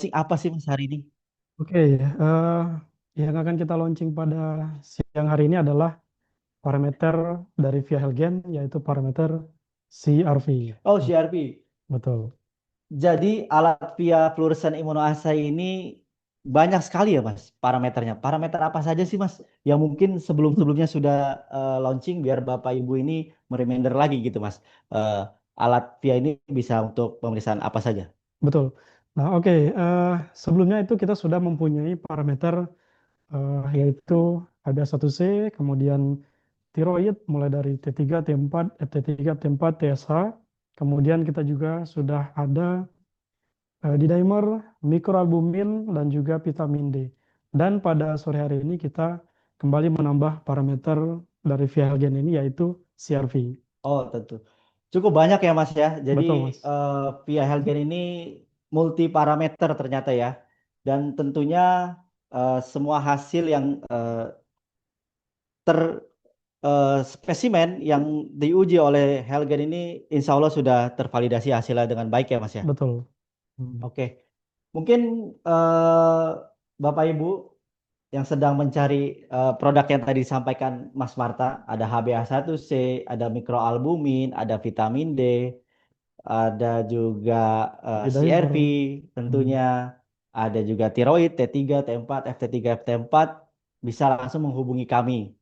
launching apa sih Mas hari ini? Oke, yang akan kita launching pada siang hari ini adalah parameter dari Via Helgen, yaitu parameter CRV. Oh, Oh, CRP. betul, Jadi alat via fluoresan imunoassay ini banyak sekali ya Mas parameternya. Parameter apa saja sih Mas yang mungkin sebelum-sebelumnya sudah launching biar Bapak Ibu ini mereminder lagi gitu Mas. Eh, Alat via ini bisa untuk pemeriksaan apa saja? betul. Nah, oke, sebelumnya itu kita sudah mempunyai parameter yaitu HbA1c, kemudian tiroid mulai dari T3, T4, T3, T4, TSH. Kemudian kita juga sudah ada D-dimer, mikroalbumin, dan juga vitamin D. Dan pada sore hari ini kita kembali menambah parameter dari Vialgen ini yaitu CRV. Oh, tentu. Cukup banyak ya Mas ya. Jadi Betul, Mas. via Helgen ini multi parameter ternyata ya. Dan tentunya semua hasil yang ter spesimen yang diuji oleh Helgen ini insya Allah sudah tervalidasi hasilnya dengan baik ya Mas ya. Betul. Hmm. Oke, mungkin Bapak Ibu yang sedang mencari produk yang tadi disampaikan Mas Marta, ada HbA1c, ada mikroalbumin, ada vitamin D, ada juga CRV D-dimer. Hmm. tentunya, ada juga tiroid T3, T4, FT3, FT4, bisa langsung menghubungi kami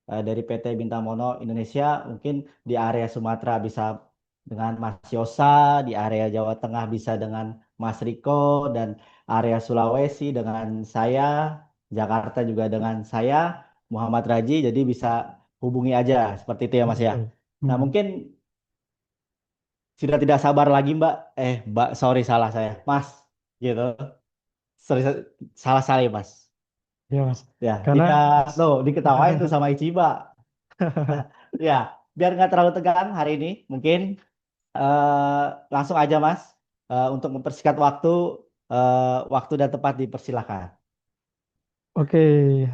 dari PT Bintang Mono Indonesia. Mungkin di area Sumatera bisa dengan Mas Yosa, di area Jawa Tengah bisa dengan Mas Riko, dan area Sulawesi dengan saya, Jakarta juga dengan saya, Muhammad Raji. Jadi bisa hubungi aja seperti itu ya Mas ya. Betul. Nah Hmm. mungkin sudah tidak sabar lagi Mbak. Mbak, sorry salah saya. Mas, gitu. Sorry, salah saya Mas. Ya, Mas. Ya, Karena dia tuh diketawain tuh sama Ichiba. Ya, biar nggak terlalu tegang hari ini, mungkin langsung aja Mas, untuk mempersingkat waktu, waktu dan tempat dipersilakan. Oke,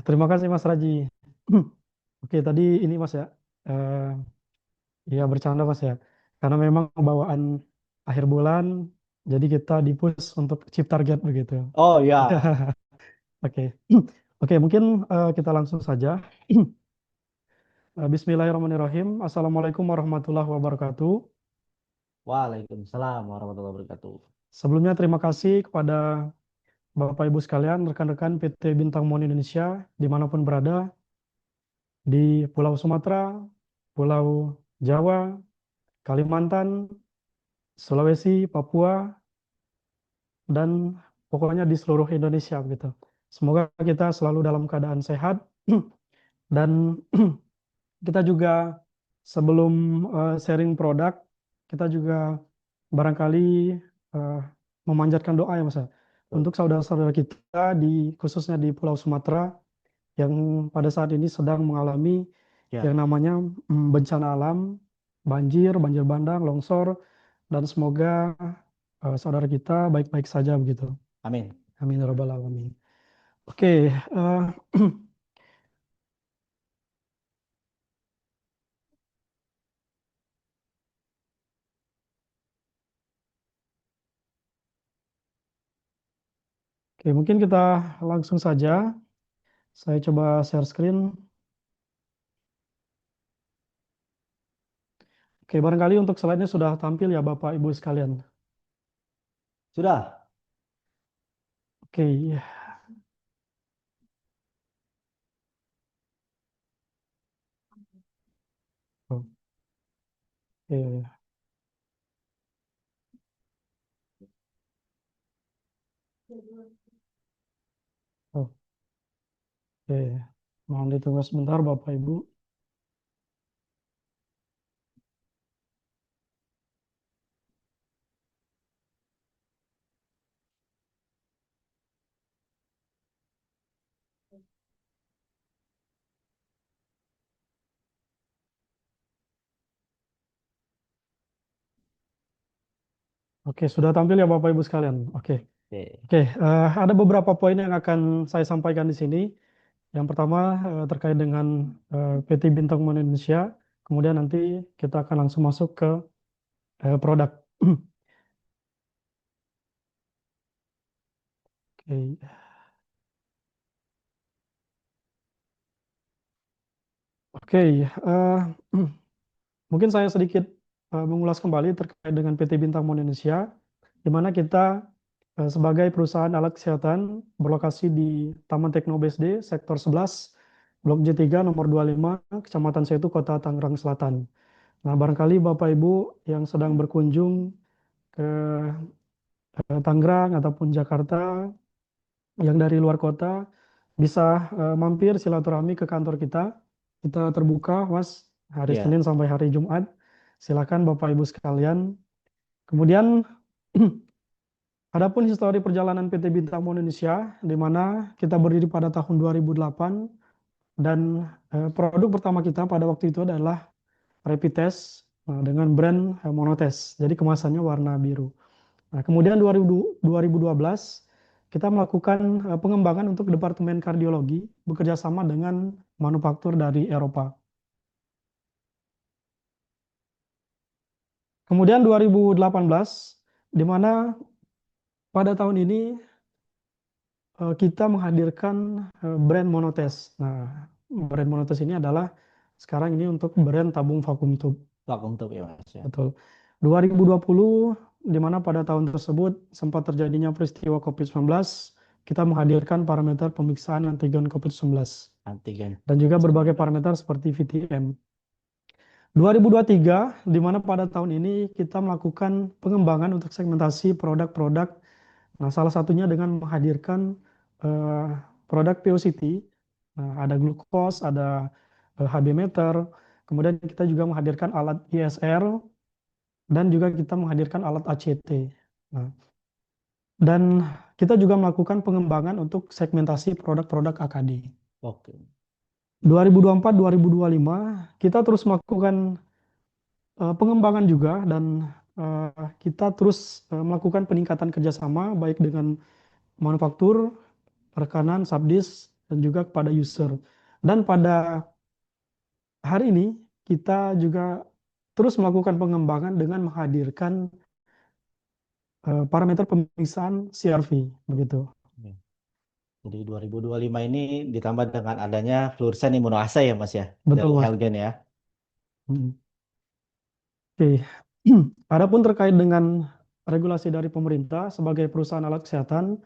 terima kasih Mas Raji. Oke, tadi ini Mas ya, eh, ya bercanda Mas ya, karena memang bawaan akhir bulan, jadi kita di-push untuk chip target begitu. Oh ya, Oke, oke mungkin kita langsung saja. Bismillahirrahmanirrahim. Assalamualaikum warahmatullahi wabarakatuh. Waalaikumsalam warahmatullahi wabarakatuh. Sebelumnya terima kasih kepada Bapak Ibu sekalian, rekan-rekan PT Bintang Mon Indonesia, dimanapun berada, di Pulau Sumatera, Pulau Jawa, Kalimantan, Sulawesi, Papua, dan pokoknya di seluruh Indonesia gitu. Semoga kita selalu dalam keadaan sehat dan kita juga sebelum sharing produk, kita juga barangkali eh, memanjatkan doa ya Mas ya, Betul. untuk saudara-saudara kita di khususnya di Pulau Sumatera yang pada saat ini sedang mengalami yang Ya, namanya bencana alam, banjir, banjir bandang, longsor, dan semoga saudara kita baik-baik saja begitu. amin. Amin ya rabbal alamin. Oke, eh, oke mungkin kita langsung saja. Saya coba share screen. Oke, barangkali untuk slide-nya sudah tampil ya Bapak Ibu sekalian. Sudah. Oke, oke, oke. Mohon ditunggu sebentar Bapak Ibu. Oke, sudah tampil ya Bapak Ibu sekalian. Oke, Oke. oke. Ada beberapa poin yang akan saya sampaikan di sini. Yang pertama terkait dengan PT Bintang Mon Indonesia. Kemudian nanti kita akan langsung masuk ke produk. Oke. Oke, mungkin saya sedikit mengulas kembali terkait dengan PT Bintang Mon Indonesia, di mana kita sebagai perusahaan alat kesehatan berlokasi di Taman Tekno BSD, Sektor 11, Blok J3, nomor 25, Kecamatan Setu, Kota Tangerang Selatan. Nah, barangkali Bapak Ibu yang sedang berkunjung ke Tangerang ataupun Jakarta, yang dari luar kota, bisa mampir silaturahmi ke kantor kita. Kita terbuka, Mas, hari Ya, Senin sampai hari Jumat. Silakan Bapak Ibu sekalian. Kemudian, adapun histori perjalanan PT Bintang Mo Indonesia, di mana kita berdiri pada tahun 2008 dan produk pertama kita pada waktu itu adalah rapid test dengan brand Monotest. Jadi kemasannya warna biru. Nah, kemudian 2012 kita melakukan pengembangan untuk Departemen Kardiologi bekerja sama dengan manufaktur dari Eropa. Kemudian 2018, di mana pada tahun ini kita menghadirkan brand Monotest. Nah, brand Monotest ini adalah sekarang ini untuk brand tabung vakum tube. vakum tube ya Mas ya. Betul. 2020, di mana pada tahun tersebut sempat terjadinya peristiwa COVID-19, kita menghadirkan parameter pemeriksaan antigen COVID-19 Antigen. dan juga berbagai parameter seperti VTM. 2023, di mana pada tahun ini kita melakukan pengembangan untuk segmentasi produk-produk. Nah, salah satunya dengan menghadirkan eh, produk POCT. Nah, ada glukos, ada HB meter. Kemudian kita juga menghadirkan alat ISR dan juga kita menghadirkan alat ACT. Nah, dan kita juga melakukan pengembangan untuk segmentasi produk-produk AKD. Oke. 2024-2025 kita terus melakukan pengembangan juga dan kita terus melakukan peningkatan kerjasama baik dengan manufaktur, rekanan, subdis, dan juga kepada user. Dan pada hari ini kita juga terus melakukan pengembangan dengan menghadirkan parameter pemeriksaan CRV begitu. Oke. Jadi 2025 ini ditambah dengan adanya fluoresan imunoassay ya Mas ya dari Betul, Mas. Helgen ya. Hmm. Oke. Adapun terkait dengan regulasi dari pemerintah sebagai perusahaan alat kesehatan,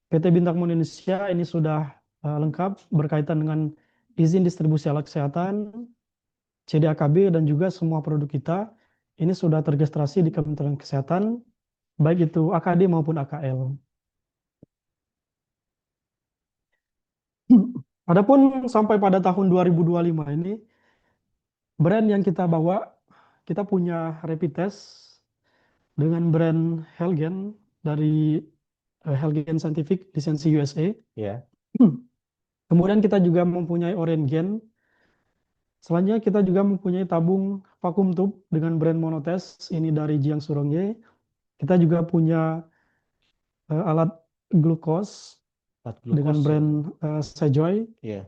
PT Bintang Mo Indonesia ini sudah lengkap berkaitan dengan izin distribusi alat kesehatan, CDAKB, dan juga semua produk kita ini sudah terregistrasi di Kementerian Kesehatan, baik itu AKD maupun AKL. Adapun sampai pada tahun 2025 ini, brand yang kita bawa, kita punya rapid test dengan brand Helgen dari Helgen Scientific lisensi USA. Ya. Kemudian kita juga mempunyai Orengen. Selanjutnya kita juga mempunyai tabung vakum tube dengan brand Monotest, ini dari Jiang Surongye. Kita juga punya alat glukos Plat dengan glukos ya. brand Sejoy. Iya.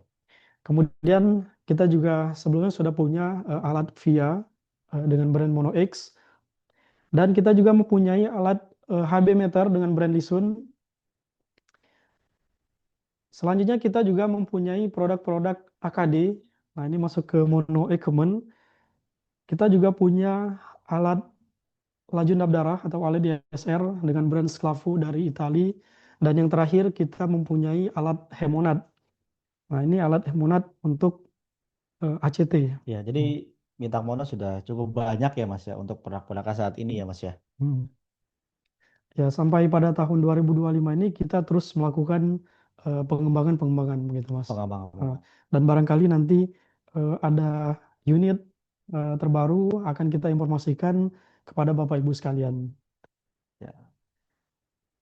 Kemudian kita juga sebelumnya sudah punya alat VIA dengan brand Mono X. Dan kita juga mempunyai alat HB meter dengan brand Lisun. Selanjutnya kita juga mempunyai produk-produk AKD. Nah, ini masuk ke Mono Equipment. Kita juga punya alat laju nab darah atau alat DSR dengan brand Sclavu dari Italia. Dan yang terakhir kita mempunyai alat hemonat. Nah, ini alat hemonat untuk ACT. Ya, jadi Bintang Mono sudah cukup banyak ya Mas ya untuk produk-produk saat ini ya Mas ya. Hmm. Ya, sampai pada tahun 2025 ini kita terus melakukan pengembangan-pengembangan begitu, Mas. Pengembangan. Nah, dan barangkali nanti ada unit terbaru akan kita informasikan kepada Bapak Ibu sekalian. Ya.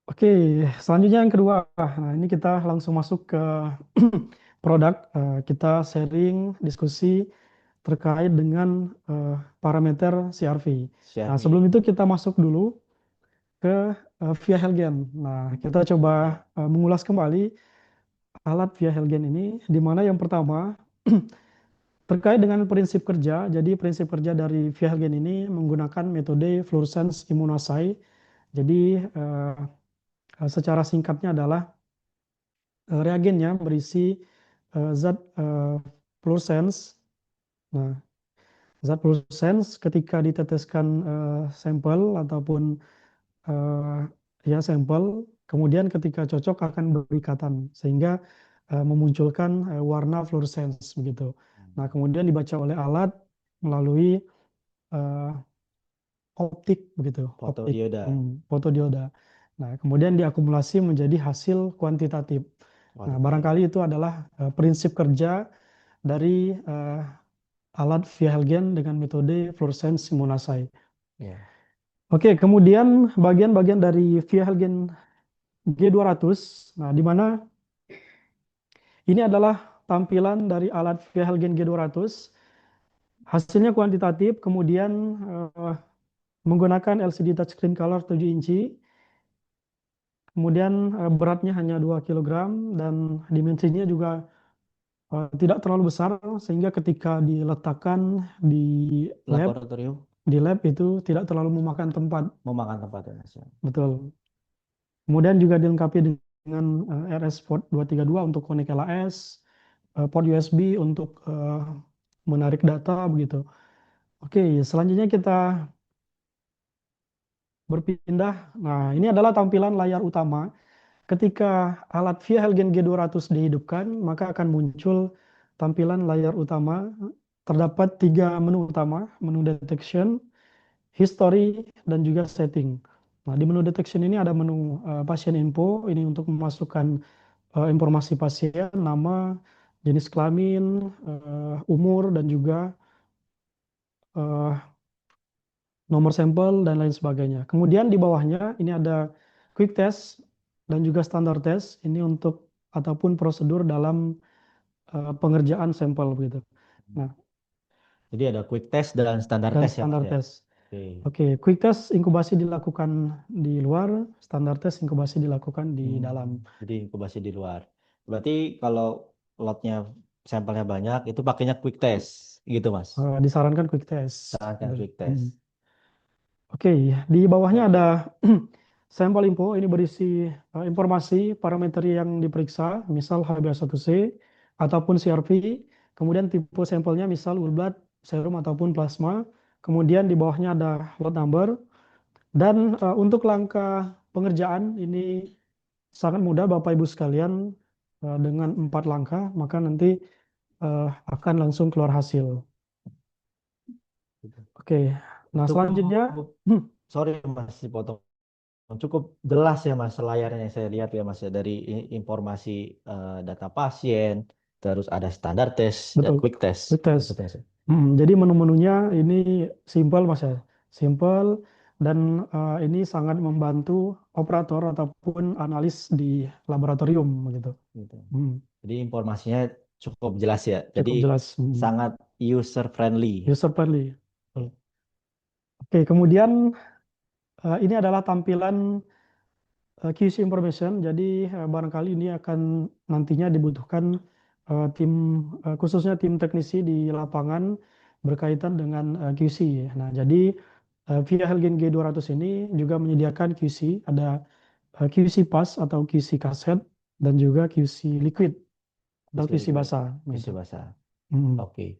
Oke, selanjutnya yang kedua. Nah, ini kita langsung masuk ke produk. Kita sharing, diskusi terkait dengan parameter CRV. Nah, sebelum CRV. itu kita masuk dulu ke Via Helgen. Nah, kita coba mengulas kembali alat Via Helgen ini, di mana yang pertama terkait dengan prinsip kerja. Jadi prinsip kerja dari Via Helgen ini menggunakan metode fluorescence immunoassay. Jadi secara singkatnya adalah reagennya berisi zat fluorescence. Nah, zat fluorescence ketika diteteskan sampel ataupun eh, ya sampel, kemudian ketika cocok akan berikatan sehingga memunculkan warna fluorescence begitu. Nah, kemudian dibaca oleh alat melalui eh, optik begitu, optik Fotodioda. fotodioda. Nah, kemudian diakumulasi menjadi hasil kuantitatif. Nah, Kuantitatif. barangkali itu adalah prinsip kerja dari alat Viehelgen dengan metode fluorescence immunoassay. Ya. Oke, kemudian bagian-bagian dari Viehelgen G200. Nah, di mana ini adalah tampilan dari alat Viehelgen G200. Hasilnya kuantitatif, kemudian eh, menggunakan LCD touchscreen color 7 inci. Kemudian beratnya hanya 2 kilogram dan dimensinya juga tidak terlalu besar sehingga ketika diletakkan di lab, Laboratorium itu tidak terlalu memakan tempat. memakan tempat ya Mas. Ya. Betul. Kemudian juga dilengkapi dengan RS port 232 untuk connect LAS, port USB untuk menarik data begitu. Oke, selanjutnya kita berpindah. Nah, ini adalah tampilan layar utama. Ketika alat Via Helgen G200 dihidupkan, maka akan muncul tampilan layar utama. Terdapat tiga menu utama, menu detection, history, dan juga setting. Nah, di menu detection ini ada menu pasien info, ini untuk memasukkan informasi pasien, nama, jenis kelamin, umur, dan juga eh, nomor sampel, dan lain sebagainya. Kemudian di bawahnya ini ada quick test dan juga standar test, ini untuk ataupun prosedur dalam pengerjaan sampel begitu. Nah, Jadi ada quick test dan standar dan test ya Mas standar ya. test. Oke. Oke, quick test inkubasi dilakukan di luar, standar test inkubasi dilakukan di dalam. Jadi inkubasi di luar. Berarti kalau lotnya sampelnya banyak itu pakainya quick test gitu Mas. Disarankan quick test. Sarankan Betul. quick test. Oke, di bawahnya Oh, ada sampel info, ini berisi informasi parameter yang diperiksa, misal HbA1c ataupun CRP, kemudian tipe sampelnya misal whole blood, serum ataupun plasma, kemudian di bawahnya ada lot number, dan untuk langkah pengerjaan ini sangat mudah Bapak Ibu sekalian, dengan 4 langkah, maka nanti akan langsung keluar hasil. gitu. Oke, nah Cukup, selanjutnya, sorry Mas, dipotong. Cukup jelas ya Mas layarnya yang saya lihat ya Mas ya dari informasi data pasien, terus ada standar tes dan betul, quick test. quick test. Maksudnya sih. Jadi menu-menunya ini simple Mas ya, simple, dan ini sangat membantu operator ataupun analis di laboratorium gitu. Gitu. Hmm, Jadi informasinya cukup jelas ya. Jadi Cukup jelas, sangat user friendly. user friendly. Oke, kemudian ini adalah tampilan QC information. Jadi barangkali ini akan nantinya dibutuhkan tim khususnya tim teknisi di lapangan berkaitan dengan QC. Nah, jadi via Helgen G200 ini juga menyediakan QC, ada QC pass atau QC kaset dan juga QC liquid atau Isi QC liquid, basah isi gitu. basah. Hmm. Oke.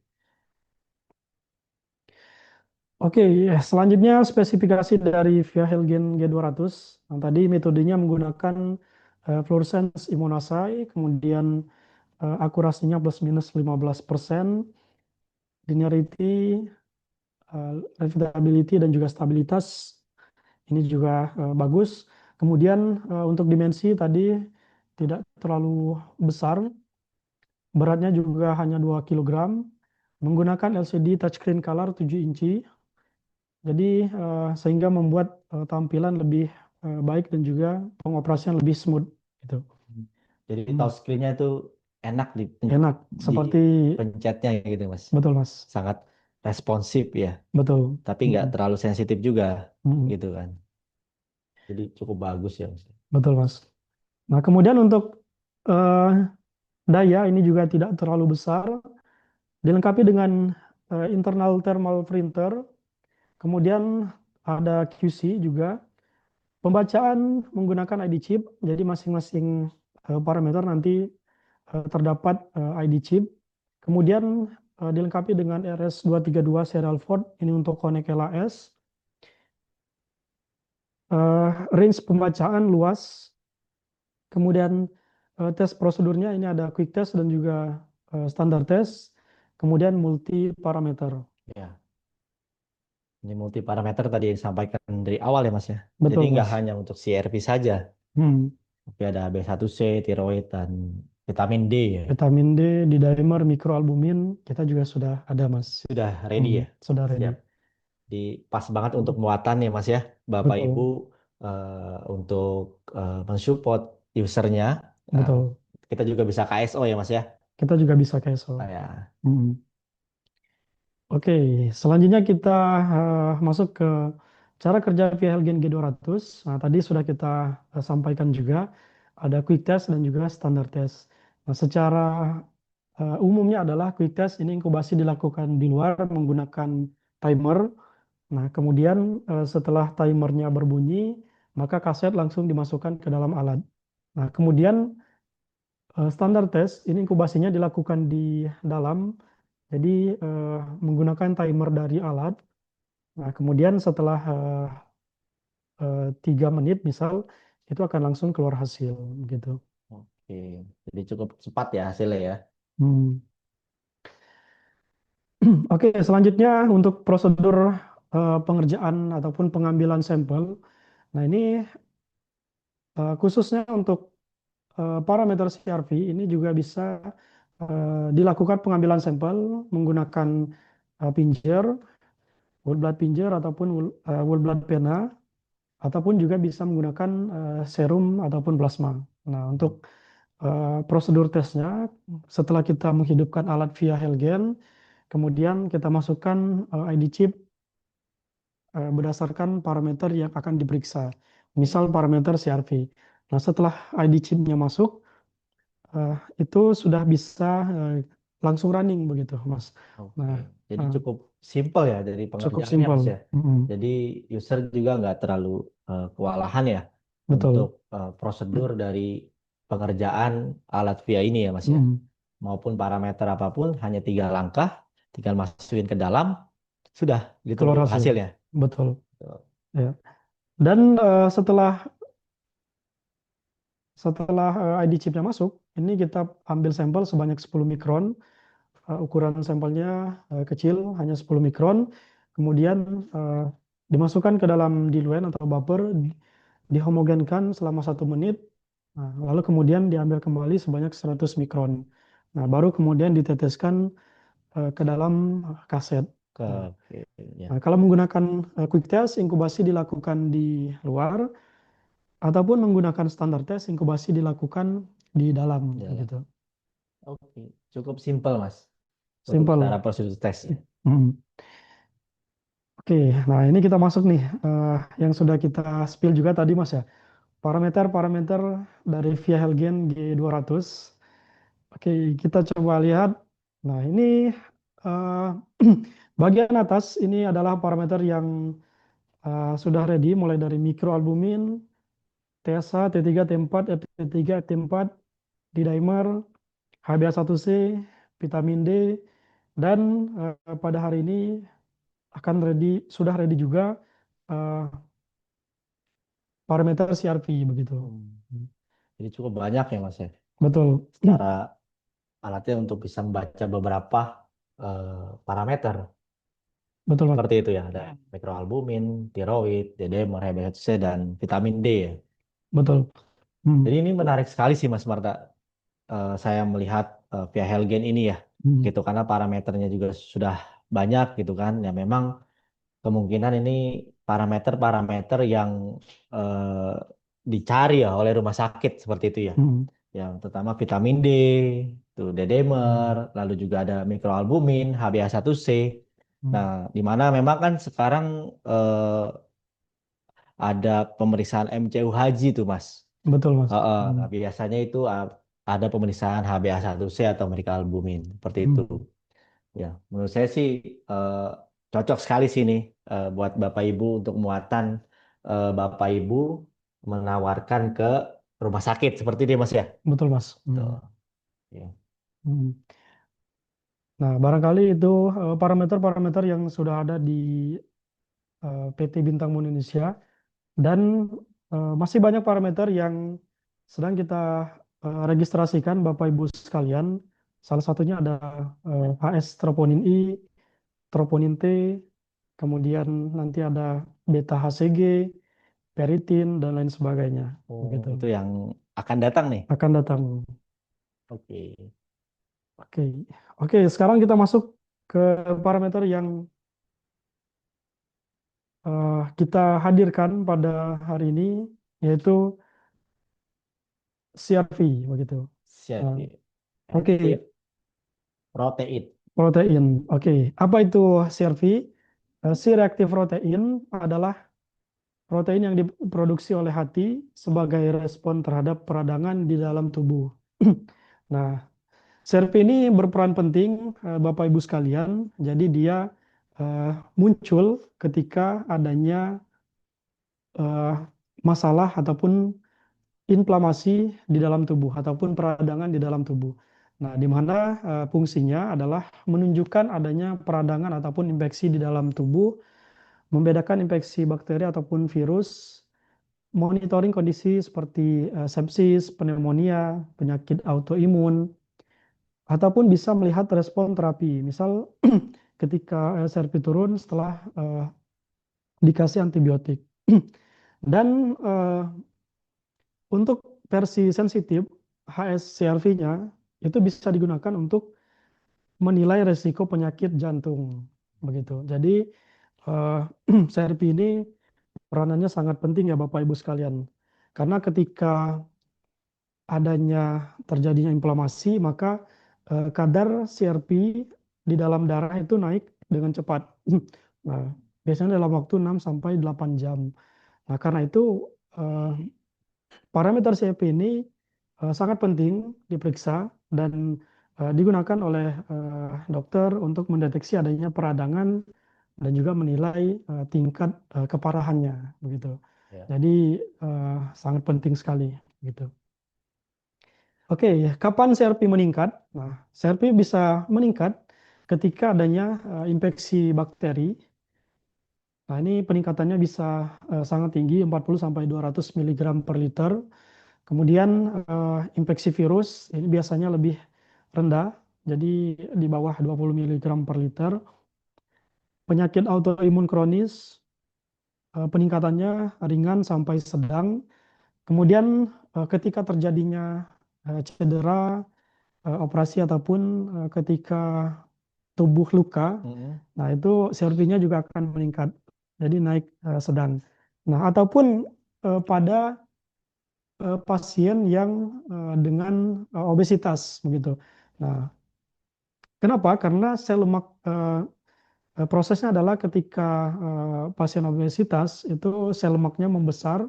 Oke, ya, selanjutnya spesifikasi dari Via Helgen G200. Yang tadi metodenya menggunakan fluorescence immunoassay, kemudian akurasinya plus minus 15%, linearity, repeatability, dan juga stabilitas ini juga bagus. Kemudian untuk dimensi tadi tidak terlalu besar, beratnya juga hanya 2 kilogram, menggunakan LCD touchscreen color 7 inci, jadi sehingga membuat tampilan lebih baik dan juga pengoperasian lebih smooth gitu. Jadi Hmm. touchscreen-nya itu enak Enak, di seperti pencetnya gitu Mas. betul Mas, Sangat responsif ya, betul. tapi nggak Hmm. terlalu sensitif juga Hmm. gitu kan. Jadi cukup bagus ya Mas. Betul Mas. Nah, kemudian untuk eh, daya ini juga tidak terlalu besar, dilengkapi dengan internal thermal printer, kemudian ada QC juga, Pembacaan menggunakan ID chip, jadi masing-masing parameter nanti terdapat ID chip. Kemudian dilengkapi dengan RS232 serial port, ini untuk connect LAS. Range pembacaan luas. Kemudian tes prosedurnya ini ada quick test dan juga standar test. Kemudian multi parameter. Ya, ini multi parameter tadi yang disampaikan dari awal ya Mas ya. Jadi Betul, nggak Mas. hanya untuk CRP saja, Hmm. tapi ada B1C, tiroid, dan vitamin D ya. Vitamin D, D-dimer, mikroalbumin, kita juga sudah ada, Mas. Sudah ready ya? Sudah ready. Siap. Di pas banget untuk Hmm. muatan ya Mas ya. Bapak Ibu Betul, untuk mensupport usernya, eh, betul. kita juga bisa KSO ya Mas ya. Kita juga bisa KSO. Ah, ya. Hmm. Oke, selanjutnya kita masuk ke cara kerja VHLGN G200. Nah, tadi sudah kita sampaikan juga, ada quick test dan juga standar test. Nah, secara umumnya adalah quick test ini inkubasi dilakukan di luar menggunakan timer. Nah, kemudian setelah timernya berbunyi, maka kaset langsung dimasukkan ke dalam alat. Nah, kemudian standar test ini inkubasinya dilakukan di dalam, jadi menggunakan timer dari alat. Nah, kemudian setelah 3 menit misal, itu akan langsung keluar hasil gitu. Oke, jadi cukup cepat ya hasilnya ya. Hmm. Oke, selanjutnya untuk prosedur pengerjaan ataupun pengambilan sampel. Nah, ini khususnya untuk parameter CRV ini juga bisa dilakukan pengambilan sampel menggunakan pinjer, whole blood pinjer ataupun whole blood pena, ataupun juga bisa menggunakan serum ataupun plasma. Nah, untuk prosedur tesnya, setelah kita menghidupkan alat via Helgen, kemudian kita masukkan ID chip berdasarkan parameter yang akan diperiksa. Misal parameter CRV. Nah, setelah ID chipnya masuk, eh, itu sudah bisa eh, langsung running begitu, Mas. Oke, Nah, jadi eh, cukup simpel ya dari cukup pengerjaannya simpel. Mas ya. Mm-mm. Jadi user juga nggak terlalu kewalahan ya untuk Betul. prosedur dari pengerjaan alat VIA ini ya Mas ya. Mm-mm. Maupun parameter apapun hanya 3 langkah, tinggal masukin ke dalam, sudah Keluar ditunggu hasil. hasilnya. Betul. Tuh. Ya. Dan setelah ID chipnya masuk, ini kita ambil sampel sebanyak 10 mikron. Ukuran sampelnya kecil, hanya 10 mikron. Kemudian dimasukkan ke dalam diluent atau buffer, dihomogenkan selama 1 menit. Nah, lalu kemudian diambil kembali sebanyak 100 mikron. Nah, baru kemudian diteteskan ke dalam kaset. Nah, Oke, ya, kalau menggunakan quick test, inkubasi dilakukan di luar, ataupun menggunakan standar test, inkubasi dilakukan di dalam, jalan. gitu. Oke, cukup simpel Mas untuk cara Simple. prosedur tesnya. Hmm. Oke, nah ini kita masuk nih, yang sudah kita spill juga tadi Mas ya, parameter-parameter dari Via Helgen G200. Oke, kita coba lihat. Nah ini eh, bagian atas ini adalah parameter yang sudah ready, mulai dari mikroalbumin, TSH, T3, T4, FT3, FT4, D-dimer, HbA1c, vitamin D, dan pada hari ini sudah ready juga eh, parameter CRV begitu. Hmm. Jadi cukup banyak ya Mas ya. Betul. Secara alatnya untuk bisa membaca beberapa parameter. Betul, Mas. Seperti itu ya, ada mikroalbumin, tiroid, D-dimer, HbA1c, dan vitamin D ya. Betul. Hmm. Jadi ini menarik sekali sih Mas Marta. Saya melihat via Helgen ini ya, Hmm. gitu karena parameternya juga sudah banyak gitu kan. Ya memang kemungkinan ini parameter-parameter yang eh, dicari ya oleh rumah sakit seperti itu ya. Hmm. Yang terutama vitamin D, tuh D-dimer, Hmm. lalu juga ada mikroalbumin, HbA1c. Hmm. Nah, di mana memang kan sekarang ada pemeriksaan MCU haji tuh Mas. Betul, Mas. Nah, Hmm. biasanya itu ada pemeriksaan HbA1c atau mereka-albumin seperti itu. Hmm. Ya, menurut saya sih eh, cocok sekali sih ini buat Bapak Ibu untuk muatan Bapak Ibu menawarkan ke rumah sakit seperti itu ya, Mas ya. Betul, Mas. Tuh. Ya. Hmm. Nah, barangkali itu parameter-parameter yang sudah ada di PT Bintang Moon Indonesia, dan masih banyak parameter yang sedang kita registrasikan Bapak Ibu sekalian. Salah satunya ada HS troponin I, troponin T, kemudian nanti ada beta HCG, peritin, dan lain sebagainya. Oh, Begitu. itu yang akan datang nih. Akan datang. Oke. Oke, oke. Sekarang kita masuk ke parameter yang kita hadirkan pada hari ini, yaitu CRV, begitu. Siap. Nah, oke, Active Protein. protein. Oke, apa itu CRV? C-reactive protein adalah protein yang diproduksi oleh hati sebagai respon terhadap peradangan di dalam tubuh. Nah, CRP ini berperan penting, Bapak Ibu sekalian. Jadi dia muncul ketika adanya eh, masalah ataupun inflamasi di dalam tubuh ataupun peradangan di dalam tubuh. Nah, di mana fungsinya adalah menunjukkan adanya peradangan ataupun infeksi di dalam tubuh, membedakan infeksi bakteri ataupun virus, monitoring kondisi seperti sepsis, pneumonia, penyakit autoimun, ataupun bisa melihat respon terapi. Misal ketika SRP turun setelah dikasih antibiotik. Dan untuk versi sensitif HSCRV-nya itu bisa digunakan untuk menilai resiko penyakit jantung, begitu. Jadi eh, CRP ini peranannya sangat penting ya Bapak Ibu sekalian. Karena ketika adanya terjadinya inflamasi, maka kadar CRP di dalam darah itu naik dengan cepat. Nah, biasanya dalam waktu 6 sampai 8 jam. Nah, karena itu eh, parameter CRP ini sangat penting diperiksa dan digunakan oleh dokter untuk mendeteksi adanya peradangan dan juga menilai tingkat keparahannya, begitu. Ya. Jadi sangat penting sekali, gitu. Oke, kapan CRP meningkat? Nah, CRP bisa meningkat ketika adanya infeksi bakteri. Nah, ini peningkatannya bisa sangat tinggi, 40 sampai 200 mg per liter. Kemudian infeksi virus ini biasanya lebih rendah, jadi di bawah 20 mg per liter. Penyakit autoimun kronis peningkatannya ringan sampai sedang. Kemudian ketika terjadinya cedera, operasi ataupun ketika tubuh luka, Mm-mm. nah itu CRP-nya juga akan meningkat, jadi naik sedang. Nah, ataupun pada pasien yang dengan obesitas, begitu. Nah, kenapa? Karena sel lemak prosesnya adalah ketika pasien obesitas itu sel lemaknya membesar,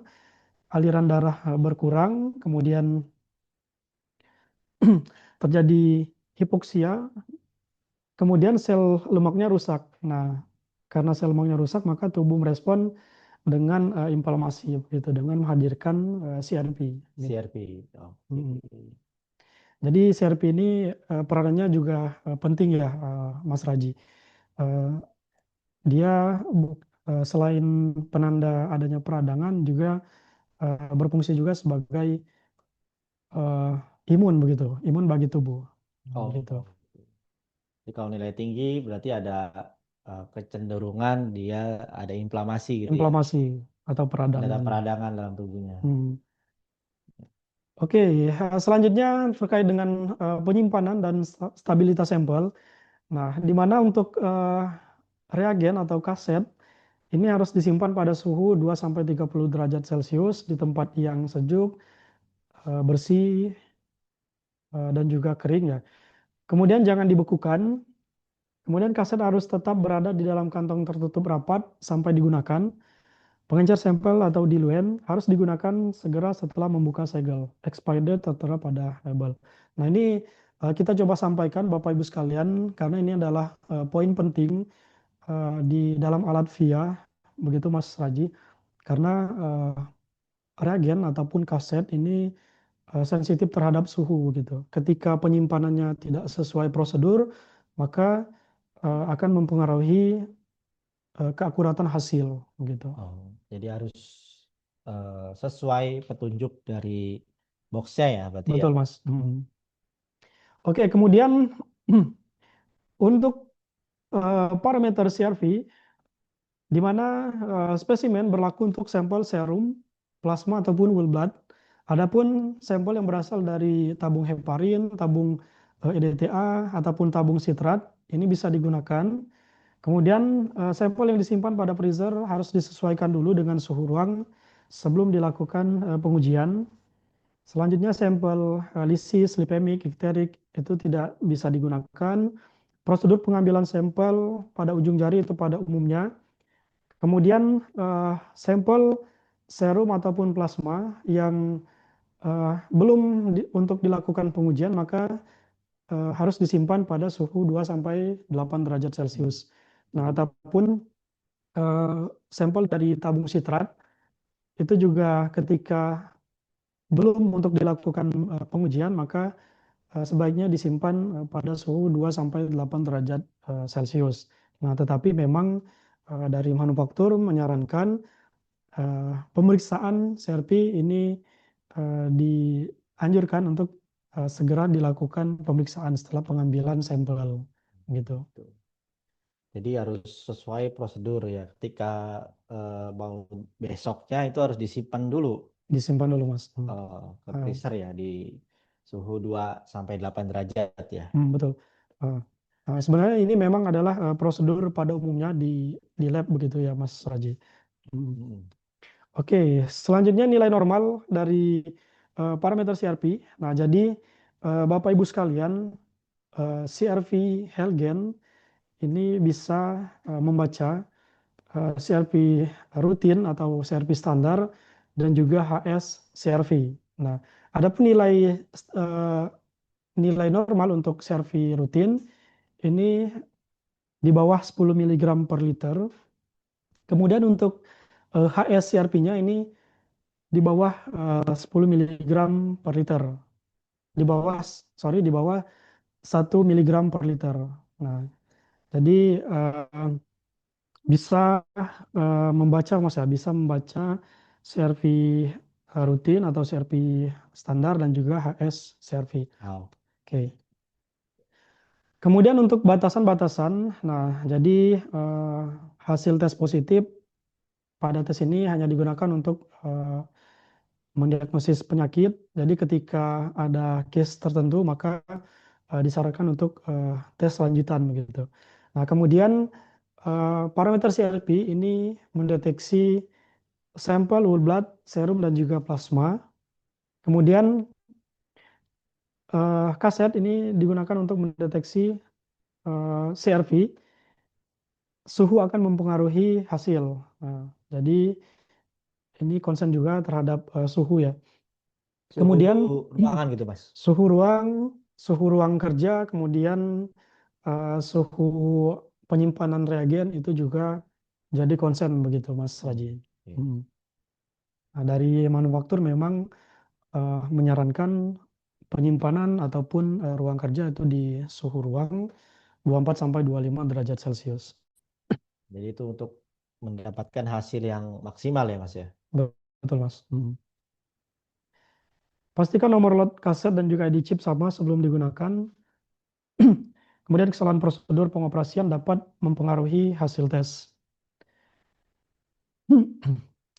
aliran darah berkurang, kemudian terjadi hipoksia, kemudian sel lemaknya rusak. Nah, karena sel lemaknya rusak, maka tubuh merespon dengan inflamasi, gitu, dengan menghadirkan CRP. Gitu. CRP. Oke. Mm. Jadi CRP ini peranannya juga penting ya, Mas Raji. Eh, dia selain penanda adanya peradangan, juga berfungsi juga sebagai eh, imun, begitu, imun bagi tubuh. Nah, Oh, gitu. jadi kalau nilai tinggi berarti ada kecenderungan dia ada inflamasi gitu ya. Inflamasi atau Ada peradangan. peradangan dalam tubuhnya. Hmm. Oke, selanjutnya terkait dengan penyimpanan dan stabilitas sampel. Nah, di mana untuk reagen atau kaset ini harus disimpan pada suhu 2 sampai 30 derajat Celcius di tempat yang sejuk, bersih, dan juga kering ya. Kemudian jangan dibekukan. Kemudian kaset harus tetap berada di dalam kantong tertutup rapat sampai digunakan. Pengencer sampel atau diluent harus digunakan segera setelah membuka segel. Expired date tertera pada label. Nah, ini kita coba sampaikan Bapak Ibu sekalian karena ini adalah poin penting di dalam alat VIA, begitu Mas Raji. karena reagen ataupun kaset ini sensitif terhadap suhu gitu. Ketika penyimpanannya tidak sesuai prosedur, maka akan mempengaruhi keakuratan hasil gitu. Oh, jadi harus sesuai petunjuk dari boxnya ya, berarti ya. Betul, Mas. Oke, kemudian untuk parameter CRV, di mana spesimen berlaku untuk sampel serum, plasma ataupun whole blood. Adapun sampel yang berasal dari tabung heparin, tabung EDTA ataupun tabung sitrat ini bisa digunakan. Kemudian sampel yang disimpan pada freezer harus disesuaikan dulu dengan suhu ruang sebelum dilakukan pengujian. Selanjutnya sampel lisis, lipemik, difterik itu tidak bisa digunakan. Prosedur pengambilan sampel pada ujung jari itu pada umumnya. Kemudian sampel serum ataupun plasma yang belum untuk dilakukan pengujian maka harus disimpan pada suhu 2 sampai 8 derajat Celcius. Nah, ataupun sampel dari tabung sitrat itu juga ketika belum untuk dilakukan pengujian maka sebaiknya disimpan pada suhu 2 sampai 8 derajat Celcius. Nah, tetapi memang dari manufaktur menyarankan pemeriksaan CRP ini dianjurkan untuk segera dilakukan pemeriksaan setelah pengambilan sampel gitu. Jadi harus sesuai prosedur ya. Ketika mau besoknya itu harus disimpan dulu Disimpan dulu, Mas. ke Uh, freezer ya di suhu 2 sampai 8 derajat ya. Betul. Uh, Sebenarnya ini memang adalah prosedur pada umumnya di lab begitu ya, Mas Raji. Hmm. Mm. Oke, selanjutnya nilai normal dari parameter CRP. Nah, jadi Bapak Ibu sekalian, CRV Helgen ini bisa membaca CRP rutin atau CRP standar dan juga HS CRV. Nah, ada nilai eh, nilai normal untuk CRV rutin ini di bawah 10 mg per liter. Kemudian untuk HS CRP-nya ini di bawah 10 mg per liter. Di bawah, sorry, di bawah 1 mg per liter. Nah, jadi bisa membaca, Mas ya, bisa membaca CRV rutin atau CRV standar dan juga HS CRV. Oh. Oke. Kemudian untuk batasan-batasan, nah jadi hasil tes positif pada tes ini hanya digunakan untuk mendiagnosis penyakit. Jadi ketika ada case tertentu maka disarankan untuk tes lanjutan begitu. Nah, kemudian parameter CRP ini mendeteksi sampel whole blood, serum dan juga plasma. Kemudian kaset ini digunakan untuk mendeteksi CRV. Suhu akan mempengaruhi hasil. Nah, jadi ini concern juga terhadap suhu ya. Suhu Kemudian ruangan gitu, Mas. suhu ruang kerja, kemudian suhu penyimpanan reagen itu juga jadi concern begitu, Mas Hmm, Raji. oke. Hmm. Nah, dari manufaktur memang menyarankan penyimpanan ataupun ruang kerja itu di suhu ruang 24 sampai 25 derajat Celcius. Jadi itu untuk mendapatkan hasil yang maksimal ya, Mas ya. Betul, Mas. Pastikan nomor lot kaset dan juga ID chip sama sebelum digunakan. Kemudian kesalahan prosedur pengoperasian dapat mempengaruhi hasil tes.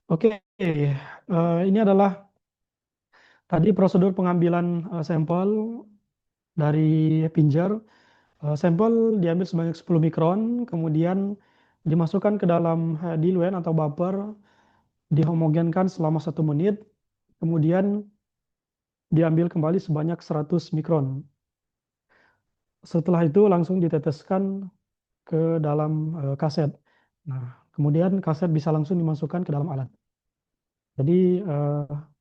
Oke, ini adalah tadi prosedur pengambilan sampel dari pinjer. Sampel diambil sebanyak 10 mikron, kemudian dimasukkan ke dalam diluent atau buffer, dihomogenkan selama 1 menit, kemudian diambil kembali sebanyak 100 mikron. Setelah itu langsung diteteskan ke dalam kaset. Nah, kemudian kaset bisa langsung dimasukkan ke dalam alat. Jadi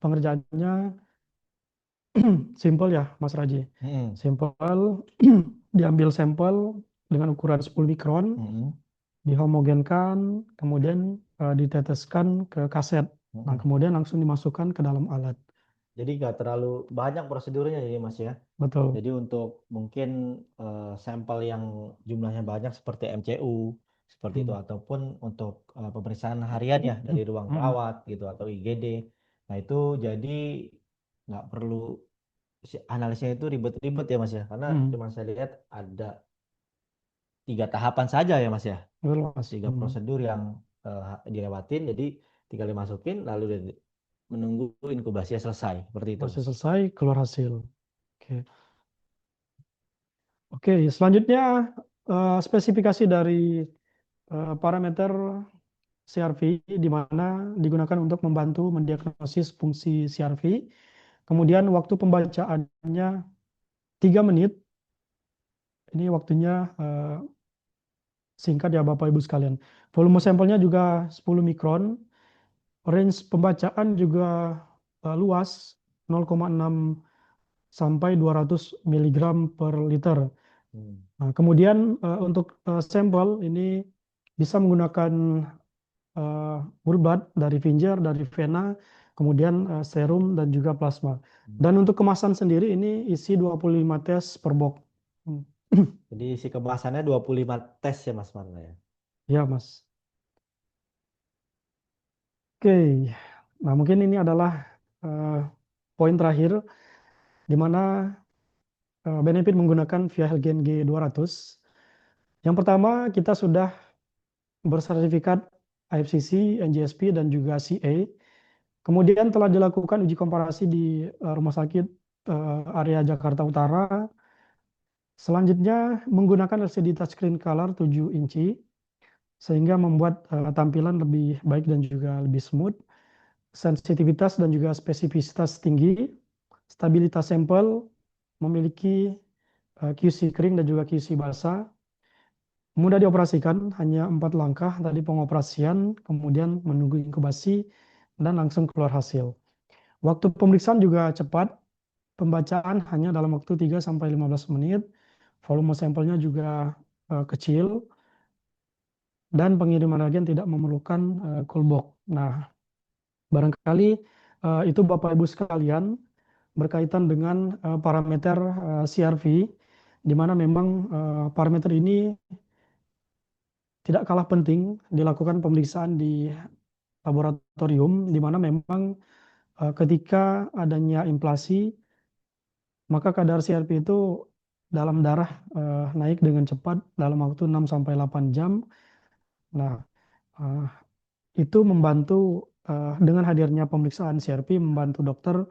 pengerjaannya simple ya, Mas Raji. Mm-mm. Simple, diambil sampel dengan ukuran 10 mikron, Mm-mm. dihomogenkan, kemudian diteteskan ke kaset. Nah, Mm-mm. kemudian langsung dimasukkan ke dalam alat. Jadi nggak terlalu banyak prosedurnya jadi Mas ya. Betul. Jadi untuk mungkin sampel yang jumlahnya banyak seperti MCU seperti itu Hmm. ataupun untuk pemeriksaan harian ya dari ruang Hmm. perawat gitu atau IGD. Nah itu jadi nggak perlu analisnya itu ribet-ribet ya Mas ya karena Hmm. cuma saya lihat ada 3 tahapan saja ya Mas ya. Betul, Mas. 3 prosedur yang dilewatin jadi tinggal dimasukin lalu menunggu inkubasinya selesai seperti itu Masih Mas. selesai, keluar hasil. Oke. Oke, selanjutnya spesifikasi dari parameter CRV di mana digunakan untuk membantu mendiagnosis fungsi CRV. Kemudian waktu pembacaannya 3 menit. Ini waktunya singkat ya Bapak Ibu sekalian. Volume sampelnya juga 10 mikron. Range pembacaan juga luas, 0,6 sampai 200 miligram per liter. Hmm. Nah, kemudian untuk sampel ini bisa menggunakan whole blood dari finger, dari vena, kemudian serum dan juga plasma. Hmm. Dan untuk kemasan sendiri ini isi 25 tes per box. Hmm. Jadi si kemasannya 25 tes ya Mas Marna ya. Ya, Mas. Oke. Nah, mungkin ini adalah eh, poin terakhir di mana benefit menggunakan Via Helgen G200. Yang pertama, kita sudah bersertifikat IFCC, NGSP, dan juga CA. Kemudian telah dilakukan uji komparasi di rumah sakit area Jakarta Utara. Selanjutnya menggunakan LCD touchscreen color 7 inci sehingga membuat tampilan lebih baik dan juga lebih smooth. Sensitivitas dan juga spesifisitas tinggi, stabilitas sampel, memiliki QC kering dan juga QC basah, mudah dioperasikan, hanya 4 langkah tadi pengoperasian, kemudian menunggu inkubasi, dan langsung keluar hasil. Waktu pemeriksaan juga cepat, pembacaan hanya dalam waktu 3-15 menit, volume sampelnya juga kecil, dan pengiriman reagen tidak memerlukan cold box. Nah, barangkali itu Bapak Ibu sekalian berkaitan dengan parameter CRV, di mana memang parameter ini tidak kalah penting dilakukan pemeriksaan di laboratorium, di mana memang ketika adanya inflasi, maka kadar CRP itu dalam darah naik dengan cepat dalam waktu 6-8 jam. Nah, eh, itu membantu dengan hadirnya pemeriksaan CRP membantu dokter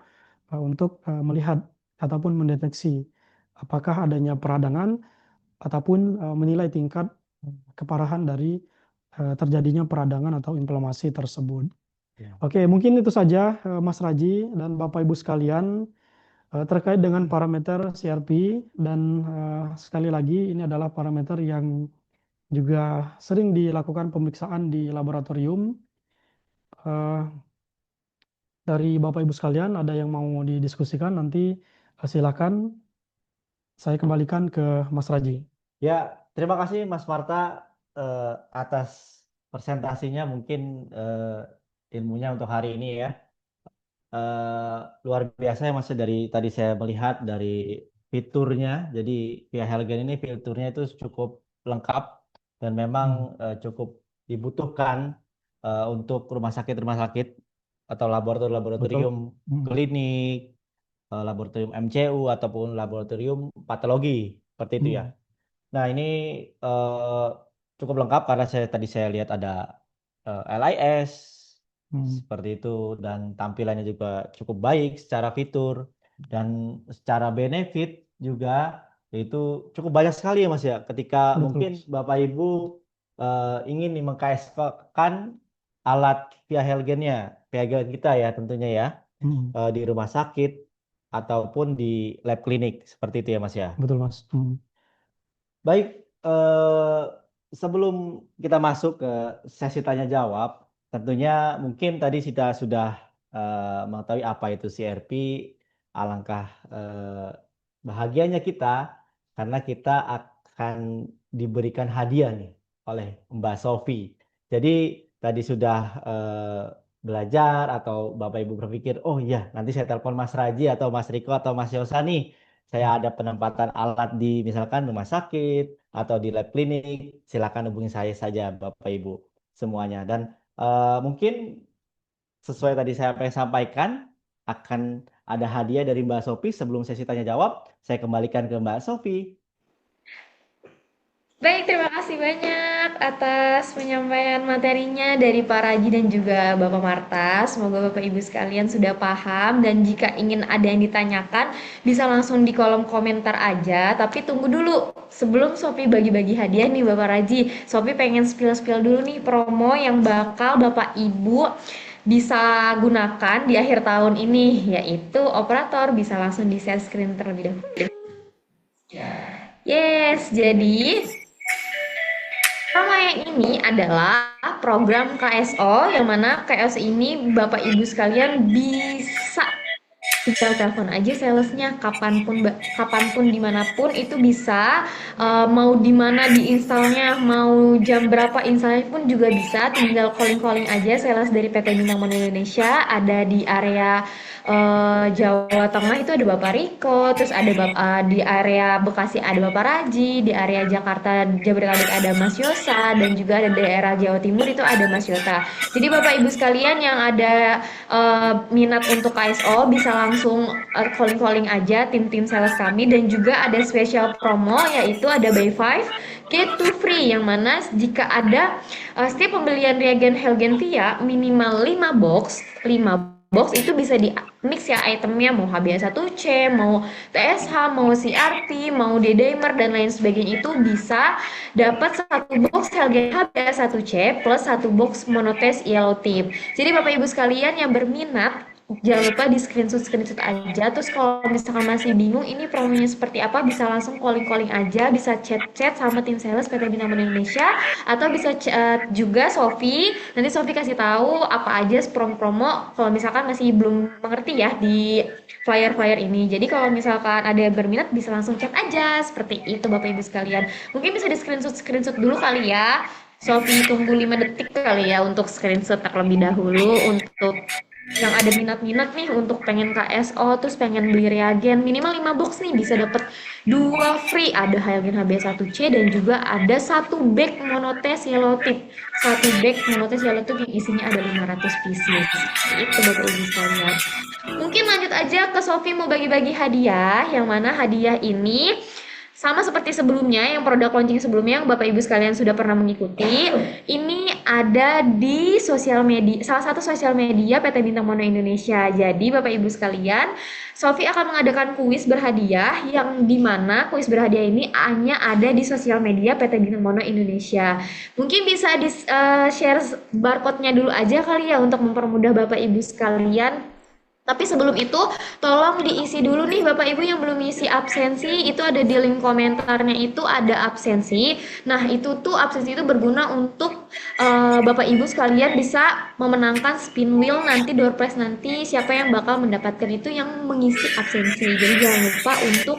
untuk melihat ataupun mendeteksi apakah adanya peradangan ataupun menilai tingkat keparahan dari terjadinya peradangan atau inflamasi tersebut. Ya. Oke, mungkin itu saja Mas Raji dan Bapak Ibu sekalian terkait dengan parameter CRP dan sekali lagi ini adalah parameter yang juga sering dilakukan pemeriksaan di laboratorium. Eh, dari Bapak Ibu sekalian ada yang mau didiskusikan nanti silakan saya kembalikan ke Mas Raji. Ya, terima kasih Mas Marta eh, atas presentasinya mungkin ilmunya untuk hari ini ya. eh, Luar biasa ya Mas dari tadi saya melihat dari fiturnya. Jadi Via Helgen ini fiturnya itu cukup lengkap dan memang Hmm, cukup dibutuhkan untuk rumah sakit atau betul. laboratorium Hmm, klinik, laboratorium MCU ataupun laboratorium patologi seperti itu ya. hmm, Nah, ini eh, cukup lengkap karena tadi saya lihat ada LIS hmm, seperti itu dan tampilannya juga cukup baik secara fitur dan secara benefit juga itu cukup banyak sekali ya Mas ya. Ketika betul, mungkin Mas. Bapak Ibu ingin nih mengKSK-kan alat via Helgen-nya, via Helgen kita ya tentunya ya Hmm, di rumah sakit ataupun di lab klinik seperti itu ya Mas ya. betul, Mas. Hmm, Baik, sebelum kita masuk ke sesi tanya jawab, tentunya mungkin tadi kita sudah mengetahui apa itu CRP, alangkah bahagianya kita karena kita akan diberikan hadiah nih oleh Mbak Sofi. Jadi tadi sudah belajar atau Bapak Ibu berpikir, oh iya nanti saya telepon Mas Raji atau Mas Riko atau Mas Yosa nih. Saya ada penempatan alat di misalkan rumah sakit atau di lab klinik. Silakan hubungi saya saja Bapak Ibu semuanya. Dan mungkin sesuai tadi saya apa yang sampaikan, akan ada hadiah dari Mbak Sofi sebelum sesi tanya jawab. Saya kembalikan ke Mbak Sofi. Baik, terima kasih banyak atas penyampaian materinya dari Pak Raji dan juga Bapak Marta. Semoga Bapak Ibu sekalian sudah paham dan jika ingin ada yang ditanyakan bisa langsung di kolom komentar aja. Tapi tunggu dulu, sebelum Sofi bagi-bagi hadiah nih Bapak Raji, Sofi pengen spill-spill dulu nih promo yang bakal Bapak Ibu bisa gunakan di akhir tahun ini, yaitu operator bisa langsung di share screen terlebih dahulu. Yes, jadi promo yang ini adalah program KSO yang mana KSO ini Bapak Ibu sekalian bisa tinggal telepon aja salesnya kapanpun dimanapun itu bisa. Mau di mana diinstalnya, mau jam berapa installnya pun juga bisa, tinggal calling aja sales dari PT Bintang Mono Indonesia. Ada di area Jawa Tengah itu ada Bapak Riko, terus ada di area Bekasi ada Bapak Raji, di area Jakarta Jabodetabek ada Mas Yosa, dan juga ada daerah Jawa Timur itu ada Mas Yota. Jadi Bapak Ibu sekalian yang ada minat untuk KSO bisa langsung calling aja tim sales kami, dan juga ada special promo yaitu ada buy 5 get 2 free, yang mana jika ada setiap pembelian reagen Helgentia minimal 5 box itu bisa di mix ya itemnya, mau HbA1c, mau TSH, mau CRT, mau D-dimer dan lain sebagainya, itu bisa dapat 1 box Helgen HbA1c plus 1 box Monotes Yellow Tip. Jadi Bapak Ibu sekalian yang berminat jangan lupa di screenshot aja. Terus kalau misalkan masih bingung ini promonya seperti apa, bisa langsung calling aja, bisa chat sama tim sales PT Bintang Mono Indonesia, atau bisa chat juga Sofi. Nanti Sofi kasih tahu apa aja promo kalau misalkan masih belum mengerti ya di flyer ini. Jadi kalau misalkan ada yang berminat bisa langsung chat aja, seperti itu Bapak Ibu sekalian. Mungkin bisa di screenshot dulu kali ya. Sofi tunggu 5 detik kali ya untuk screenshot terlebih dahulu. Untuk yang ada minat nih untuk pengen KSO terus pengen beli reagen minimal 5 box nih, bisa dapat 2 free, ada Helgen HbA1c dan juga ada 1 bag Monotes Yellow Tip. 1 bag Monotes Yellow Tip yang isinya ada 500 pieces. Itu Bapak Ibu sekalian. Mungkin lanjut aja ke Sofi mau bagi-bagi hadiah, yang mana hadiah ini sama seperti sebelumnya, yang produk launching sebelumnya yang Bapak Ibu sekalian sudah pernah mengikuti. Ini ada di sosial media, salah satu sosial media PT Bintang Mono Indonesia. Jadi Bapak Ibu sekalian, Sofi akan mengadakan kuis berhadiah, yang dimana kuis berhadiah ini hanya ada di sosial media PT Bintang Mono Indonesia. Mungkin bisa di share barcode-nya dulu aja kali ya untuk mempermudah Bapak Ibu sekalian. Tapi sebelum itu, tolong diisi dulu nih Bapak Ibu yang belum isi absensi, itu ada di link komentarnya itu ada absensi. Nah, itu tuh absensi itu berguna untuk Bapak Ibu sekalian bisa memenangkan spin wheel nanti, door prize nanti, siapa yang bakal mendapatkan itu yang mengisi absensi. Jadi jangan lupa untuk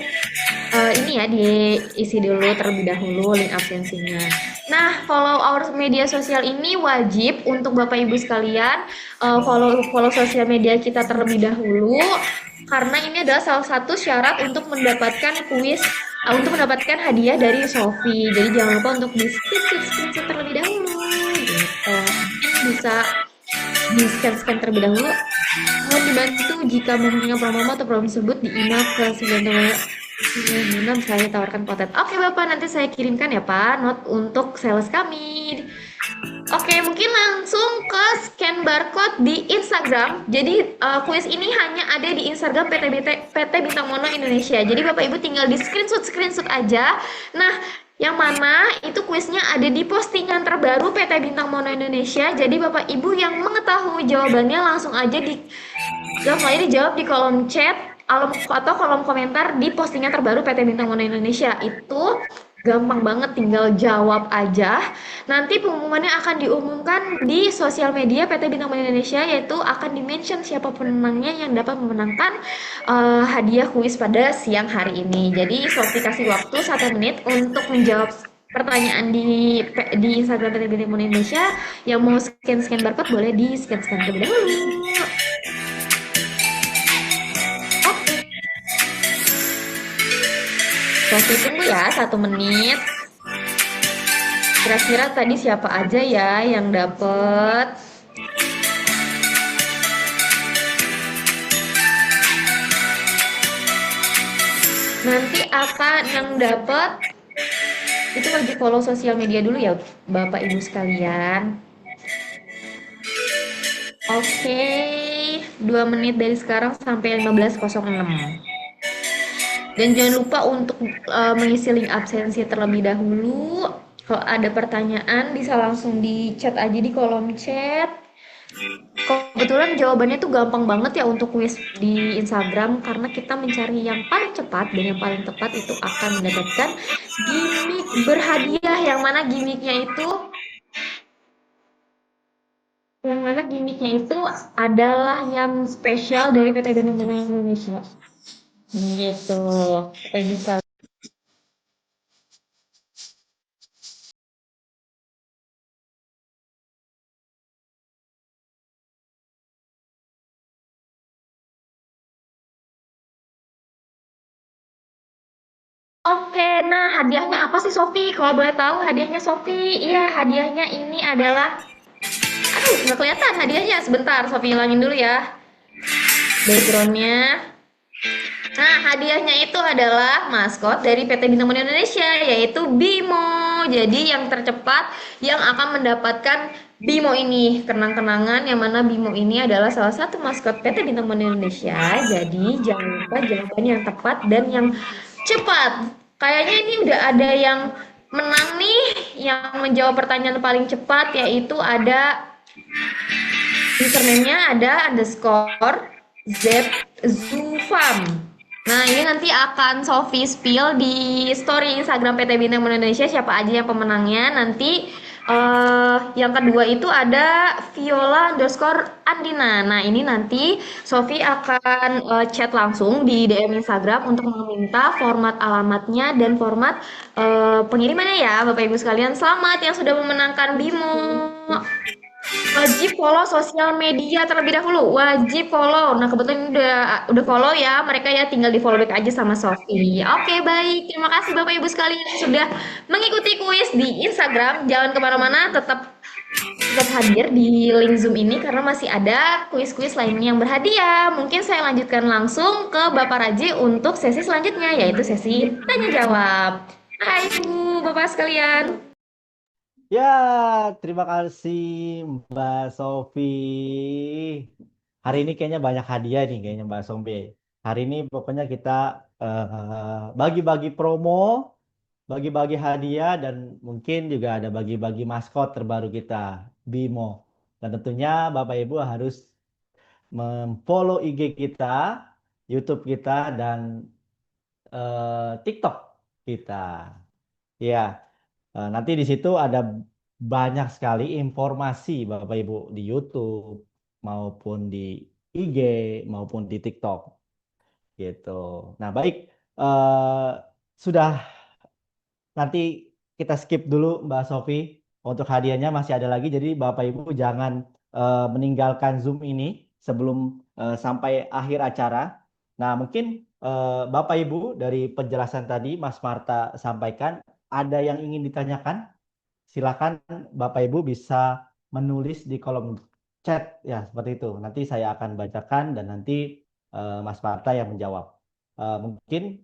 ini ya diisi dulu terlebih dahulu link absensinya. Nah, follow our media sosial ini wajib untuk Bapak Ibu sekalian, follow sosial media kita terlebih dahulu, karena ini adalah salah satu syarat untuk mendapatkan kuis, untuk mendapatkan hadiah dari Sofi. Jadi jangan lupa untuk di screenshot terlebih dahulu gitu. Mungkin bisa di scan terlebih dahulu. Mohon dibantu jika mempunyai promo atau promo tersebut di email ke 96 saya tawarkan konten. Oke Bapak, nanti saya kirimkan ya Pak note untuk sales kami. Oke, mungkin langsung ke scan barcode di Instagram. Jadi kuis ini hanya ada di Instagram PT Bintang Mono Indonesia. Jadi Bapak Ibu tinggal di screenshot aja. Nah, yang mana itu kuisnya ada di postingan terbaru PT Bintang Mono Indonesia. Jadi Bapak Ibu yang mengetahui jawabannya langsung aja dijawab di kolom chat atau kolom komentar di postingan terbaru PT Bintang Mono Indonesia. Itu gampang banget, tinggal jawab aja. Nanti pengumumannya akan diumumkan di sosial media PT Bintang Mono Indonesia, yaitu akan di-mention siapa pemenangnya yang dapat memenangkan hadiah kuis pada siang hari ini. Jadi Sofi kasih waktu 1 menit untuk menjawab pertanyaan di Instagram PT Bintimon Indonesia. Yang mau scan-scan barcode boleh di scan-scan terlebih dahulu. Oke, Sofi tunggu ya 1 menit. Kira-kira tadi siapa aja ya yang dapet? Nanti akan yang dapet itu wajib follow sosial media dulu ya Bapak Ibu sekalian. Oke, 2 menit dari sekarang sampai 15.06. Dan jangan lupa untuk mengisi link absensi terlebih dahulu. Kalau ada pertanyaan bisa langsung di chat aja di kolom chat. Kebetulan jawabannya tuh gampang banget ya untuk kuis di Instagram karena kita mencari yang paling cepat dan yang paling tepat itu akan mendapatkan gimmick berhadiah yang mana gimmicknya itu adalah yang spesial dari PT Bank Indonesia. Gitu. Bisa. Oke, nah hadiahnya apa sih Sofi? Kalau boleh tahu hadiahnya Sofi? Iya, hadiahnya ini adalah, aduh nggak kelihatan hadiahnya. Sebentar, Sofi hilangin dulu ya backgroundnya. Nah, hadiahnya itu adalah maskot dari PT Bintang Mulia Indonesia, yaitu Bimo. Jadi yang tercepat yang akan mendapatkan Bimo ini, kenang-kenangan yang mana Bimo ini adalah salah satu maskot PT Bintang Mulia Indonesia. Jadi jangan lupa jawaban yang tepat dan yang cepat. Kayaknya ini udah ada yang menang nih, yang menjawab pertanyaan paling cepat, yaitu ada username-nya ada underscore Zufam. Nah, ini nanti akan Sofi spill di story Instagram PT Bintang Indonesia siapa aja yang pemenangnya. Nanti yang kedua itu ada Viola underscore Andina. Nah, ini nanti Sofi akan chat langsung di DM Instagram untuk meminta format alamatnya dan format pengirimannya ya, Bapak Ibu sekalian. Selamat yang sudah memenangkan Bimo. Wajib follow sosial media terlebih dahulu. Wajib follow. Nah, kebetulan udah follow ya. Mereka ya tinggal di follow back aja sama Sofi. Oke, baik. Terima kasih Bapak Ibu sekalian yang sudah mengikuti kuis di Instagram. Jangan kemana-mana, tetap tetap hadir di link Zoom ini karena masih ada kuis-kuis lainnya yang berhadiah. Mungkin saya lanjutkan langsung ke Bapak Raji untuk sesi selanjutnya, yaitu sesi tanya jawab. Hai Ibu, Bapak sekalian. Ya, terima kasih Mbak Sofi. Hari ini kayaknya banyak hadiah nih kayaknya Mbak Sofi. Hari ini pokoknya kita bagi-bagi promo, bagi-bagi hadiah dan mungkin juga ada bagi-bagi maskot terbaru kita, Bimo. Dan tentunya Bapak Ibu harus memfollow IG kita, YouTube kita dan TikTok kita. Ya, nanti di situ ada banyak sekali informasi Bapak Ibu di YouTube maupun di IG maupun di TikTok gitu. Nah, baik, eh, sudah, nanti kita skip dulu Mbak Sofi. Untuk hadiahnya masih ada lagi, jadi Bapak Ibu jangan meninggalkan Zoom ini sebelum sampai akhir acara. Nah, mungkin Bapak Ibu dari penjelasan tadi Mas Marta sampaikan, ada yang ingin ditanyakan? Silakan Bapak Ibu bisa menulis di kolom chat ya seperti itu. Nanti saya akan bacakan dan nanti Mas Marta yang menjawab. Mungkin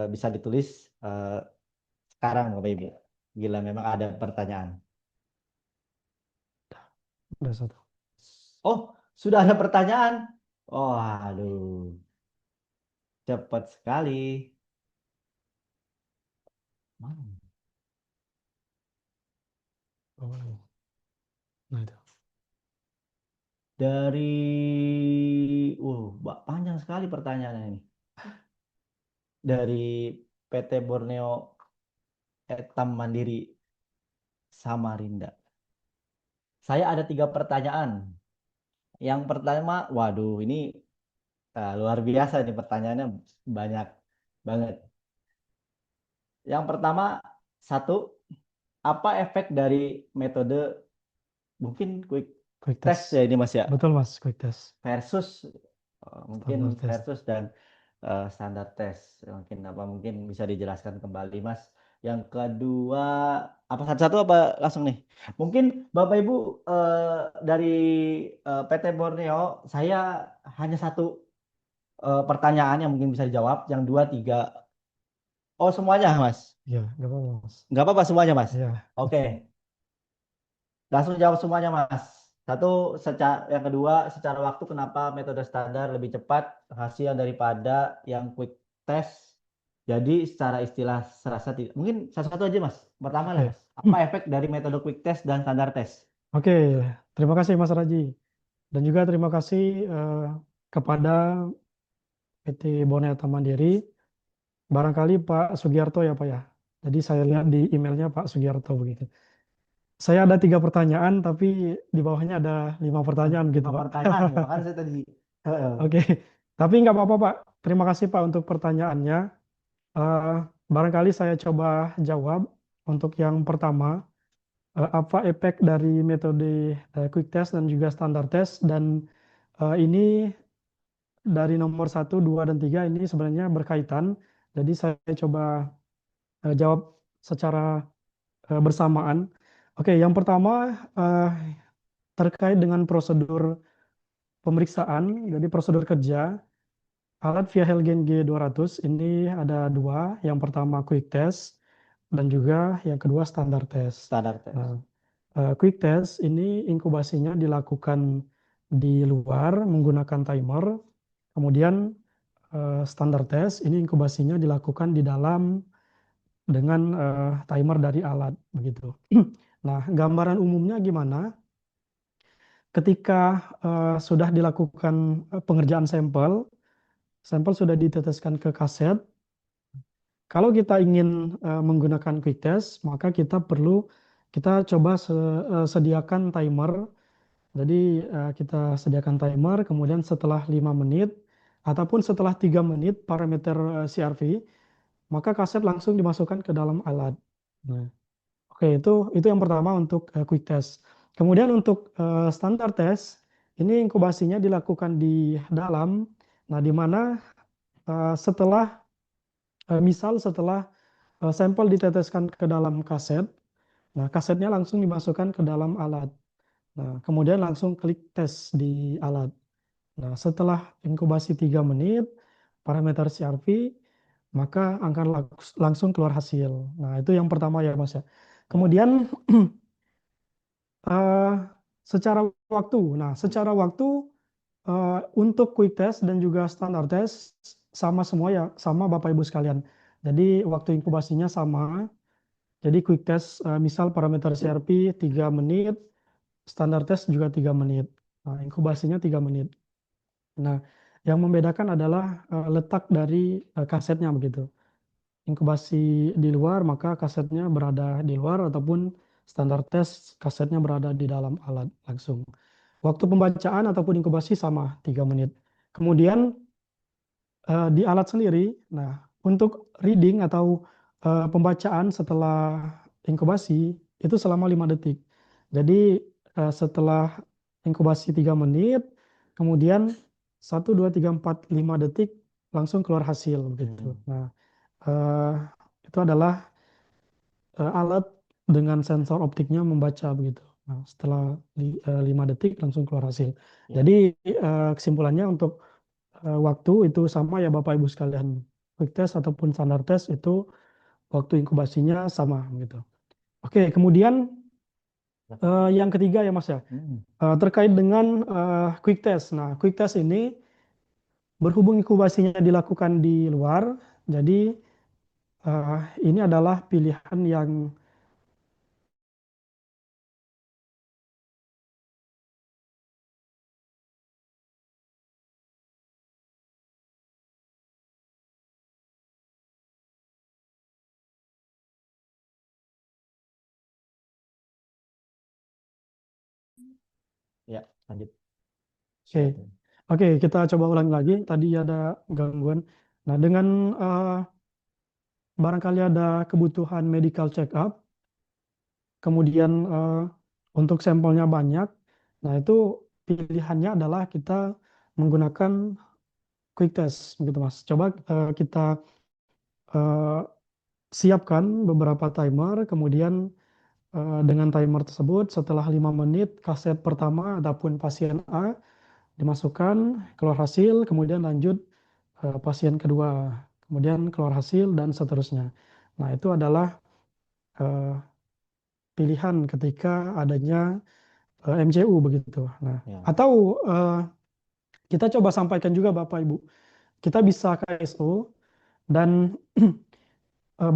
bisa ditulis eh, sekarang Bapak Ibu. Gila memang ada pertanyaan. Udah satu. Oh, sudah ada pertanyaan. Oh, aduh, cepat sekali. Mana? Oh, nah itu. Dari, panjang sekali pertanyaannya ini. Dari PT Borneo Etam Mandiri Samarinda. Saya ada 3 pertanyaan. Yang pertama, waduh, ini luar biasa nih pertanyaannya banyak banget. Yang pertama, satu, apa efek dari metode mungkin quick Quick test test. ya ini Mas ya, Betul Mas, quick test. versus mungkin Standar test. versus dan standar test. Mungkin bisa dijelaskan kembali Mas. Yang kedua apa satu-satu apa langsung nih? Mungkin Bapak Ibu dari PT Borneo, saya hanya satu pertanyaan yang mungkin bisa dijawab, yang dua tiga. Oh semuanya Mas? Ya, nggak apa-apa Mas. Nggak apa-apa semuanya Mas? Ya, Oke, langsung jawab semuanya Mas. Yang kedua, secara waktu kenapa metode standar lebih cepat hasil daripada yang quick test? Jadi secara istilah serasa tidak. Mungkin satu-satu aja Mas. Pertama lah oke. Mas. Apa efek dari metode quick test dan standar test? Oke, terima kasih Mas Raji. Dan juga terima kasih kepada PT Boneta Mandiri, barangkali Pak Sugiarto ya Pak ya. Jadi saya lihat di emailnya Pak Sugiarto begitu. Saya ada 3 pertanyaan, tapi di bawahnya ada 5 pertanyaan gitu Lima Pak. pertanyaan ya. Makanya saya tadi. Heeh. Oke, tapi nggak apa-apa Pak. Terima kasih Pak untuk pertanyaannya. Eh, Barangkali saya coba jawab untuk yang pertama. Apa efek dari metode quick test dan juga standar test, dan ini dari nomor 1, 2, dan 3 ini sebenarnya berkaitan. Jadi saya coba jawab secara bersamaan. Oke, yang pertama terkait dengan prosedur pemeriksaan. Jadi prosedur kerja alat via Helgen G200 ini ada dua. Yang pertama quick test dan juga yang kedua standar test. Standar test. Nah, quick test ini inkubasinya dilakukan di luar menggunakan timer. Kemudian standar test ini inkubasinya dilakukan di dalam dengan timer dari alat begitu. Nah, gambaran umumnya gimana? Ketika sudah dilakukan pengerjaan sampel, sampel sudah diteteskan ke kaset. Kalau kita ingin menggunakan quick test, maka kita coba sediakan timer. Jadi kita sediakan timer, kemudian setelah 5 menit ataupun setelah 3 menit parameter CRV, maka kaset langsung dimasukkan ke dalam alat. Nah, oke, itu yang pertama untuk quick test. Kemudian untuk standar test, ini inkubasinya dilakukan di dalam. Nah, di mana misal setelah sampel diteteskan ke dalam kaset, nah kasetnya langsung dimasukkan ke dalam alat. Nah, kemudian langsung klik tes di alat. Nah, setelah inkubasi 3 menit, parameter CRV, maka akan langsung keluar hasil. Nah, itu yang pertama ya, Mas ya. Kemudian eh, secara waktu untuk quick test dan juga standar test sama semua ya, sama Bapak Ibu sekalian. Jadi waktu inkubasinya sama. Jadi quick test misal parameter CRP 3 menit, standar test juga 3 menit. Nah, inkubasinya 3 menit. Nah, yang membedakan adalah letak dari kasetnya begitu. Inkubasi di luar, maka kasetnya berada di luar, ataupun standar test kasetnya berada di dalam alat langsung. Waktu pembacaan ataupun inkubasi sama 3 menit. Kemudian di alat sendiri, nah untuk reading atau pembacaan setelah inkubasi itu selama 5 detik. Jadi setelah inkubasi 3 menit, kemudian 1, 2, 3, 4, 5 detik langsung keluar hasil begitu. Nah, eh, itu adalah alat dengan sensor optiknya membaca begitu. Nah, setelah 5 detik langsung keluar hasil. Ya. Jadi kesimpulannya untuk waktu itu sama ya Bapak Ibu sekalian. Quick test ataupun standar test itu waktu inkubasinya sama gitu. Oke, kemudian yang ketiga ya Mas ya, terkait dengan quick test. Nah, quick test ini berhubung inkubasinya dilakukan di luar, jadi ini adalah pilihan yang Ya, lanjut. oke. Oke, kita coba ulang lagi. Tadi ada gangguan. Nah, dengan barangkali ada kebutuhan medical check up, kemudian untuk sampelnya banyak, nah itu pilihannya adalah kita menggunakan quick test, begitu Mas. Coba kita eh, siapkan beberapa timer, kemudian dengan timer tersebut setelah 5 menit kaset pertama ataupun pasien A dimasukkan, keluar hasil, kemudian lanjut pasien kedua, kemudian keluar hasil dan seterusnya. Nah, itu adalah eh, pilihan ketika adanya MCU begitu. Nah, Ya, atau kita coba sampaikan juga Bapak Ibu, kita bisa KSO dan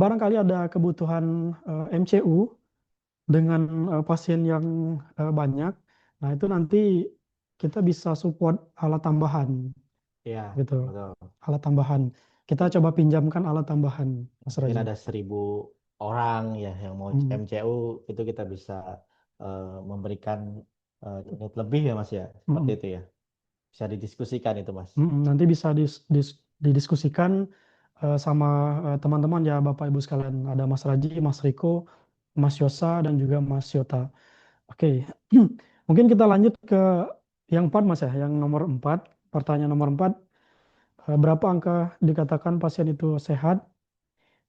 barangkali ada kebutuhan MCU dengan pasien yang banyak. Nah, itu nanti kita bisa support alat tambahan ya, gitu. betul. Alat tambahan. Kita coba pinjamkan alat tambahan, Mas Mungkin Raji. ada 1.000 orang ya yang mau Hmm, MCU, itu kita bisa memberikan unit lebih ya Mas ya, seperti hmm, itu ya. Bisa didiskusikan itu Mas. Nanti bisa didiskusikan sama teman-teman ya Bapak Ibu sekalian. Ada Mas Raji, Mas Riko, Mas Yosa, dan juga Mas Yota. Oke, mungkin kita lanjut ke yang 4 Mas ya, yang nomor 4. Pertanyaan nomor 4, berapa angka dikatakan pasien itu sehat,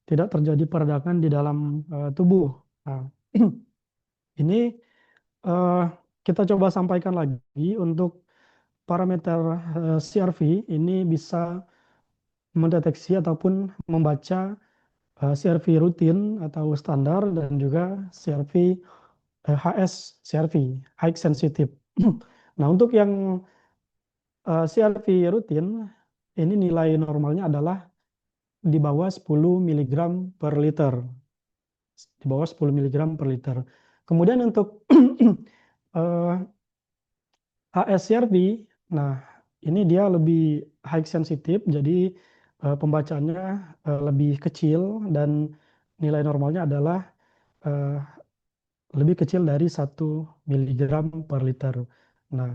tidak terjadi peradangan di dalam tubuh. Nah, ini eh, kita coba sampaikan lagi untuk parameter CRV ini bisa mendeteksi ataupun membaca CRV rutin atau standar dan juga CRV HS CRV high sensitive. Nah, untuk yang CRV rutin ini nilai normalnya adalah di bawah 10 miligram per liter. Di bawah 10 miligram per liter. Kemudian untuk eh, HSCRP, nah ini dia lebih high sensitive, jadi pembacaannya lebih kecil dan nilai normalnya adalah eh, lebih kecil dari 1 miligram per liter. Nah,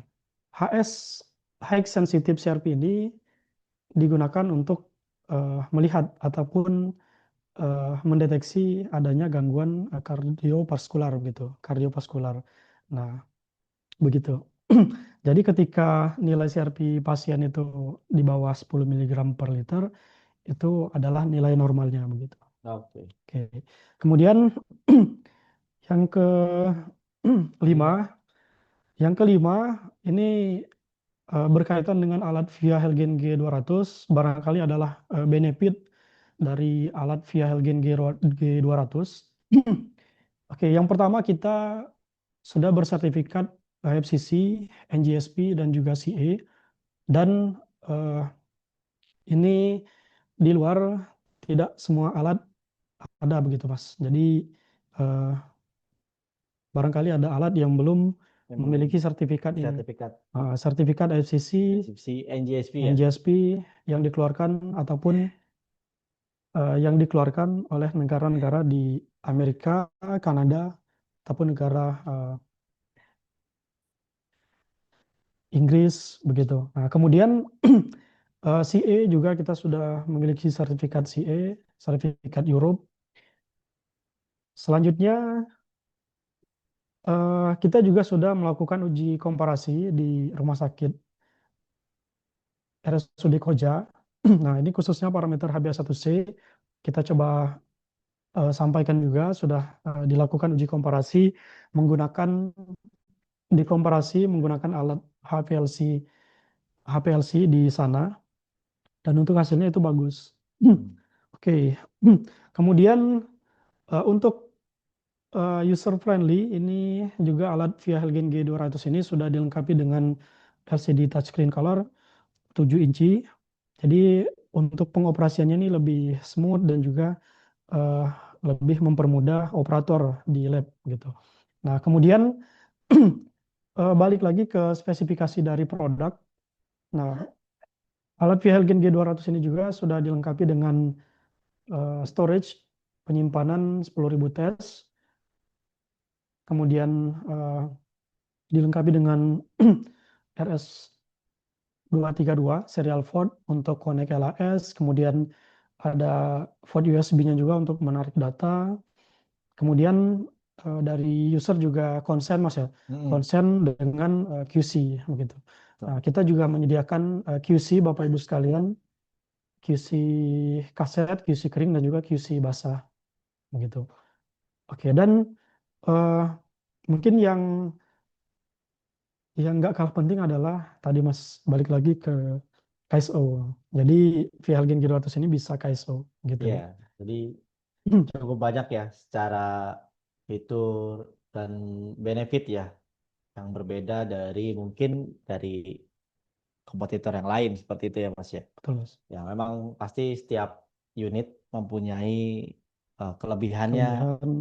HS high sensitive CRP ini digunakan untuk melihat ataupun mendeteksi adanya gangguan kardiovaskular gitu, kardiovaskular. Nah, begitu. Jadi ketika nilai CRP pasien itu di bawah 10 miligram per liter, itu adalah nilai normalnya begitu. Oke. Oke. Kemudian yang ke lima, yang kelima ini berkaitan dengan alat Via Helgen G200, barangkali adalah benefit dari alat Via Helgen G200. Oke, yang pertama kita sudah bersertifikat FCC, NGSP, dan juga CA. Dan eh, ini di luar tidak semua alat ada begitu Mas. Jadi eh, barangkali ada alat yang belum Yang belum memiliki sertifikat ini. sertifikat Sertifikat FCC, si NGSP ya. NGSP yang dikeluarkan ataupun yang dikeluarkan oleh negara-negara di Amerika, Kanada, ataupun negara Inggris begitu. Nah, kemudian CA juga kita sudah memiliki sertifikat CA, sertifikat Europe. Selanjutnya kita juga sudah melakukan uji komparasi di Rumah Sakit RSUD Koja. Nah, ini khususnya parameter HbA1c kita coba sampaikan juga sudah dilakukan uji komparasi menggunakan menggunakan alat HPLC di sana dan untuk hasilnya itu bagus. Hmm. Oke. Kemudian untuk user friendly ini juga alat Via Helgen G200 ini sudah dilengkapi dengan LCD touchscreen color 7 inci. Jadi untuk pengoperasiannya ini lebih smooth dan juga eh, lebih mempermudah operator di lab gitu. Nah, kemudian balik lagi ke spesifikasi dari produk. Nah, alat Via Helgen G200 ini juga sudah dilengkapi dengan storage penyimpanan 10.000 tes. Kemudian dilengkapi dengan RS232 serial port untuk connect LAS, kemudian ada port USB-nya juga untuk menarik data. Kemudian dari user juga konsen Mas ya, konsen dengan QC begitu. Nah, kita juga menyediakan QC Bapak Ibu sekalian, QC kaset, QC kering dan juga QC basah begitu. Oke, dan eh, mungkin yang nggak kalah penting adalah tadi Mas balik lagi ke KSO. Jadi Vialgen G200 ini bisa KSO gitu. Iya, jadi cukup banyak ya secara fitur dan benefit ya yang berbeda dari mungkin dari kompetitor yang lain seperti itu ya Mas ya. Betul Mas. Ya memang pasti setiap unit mempunyai kelebihannya Kelebihan.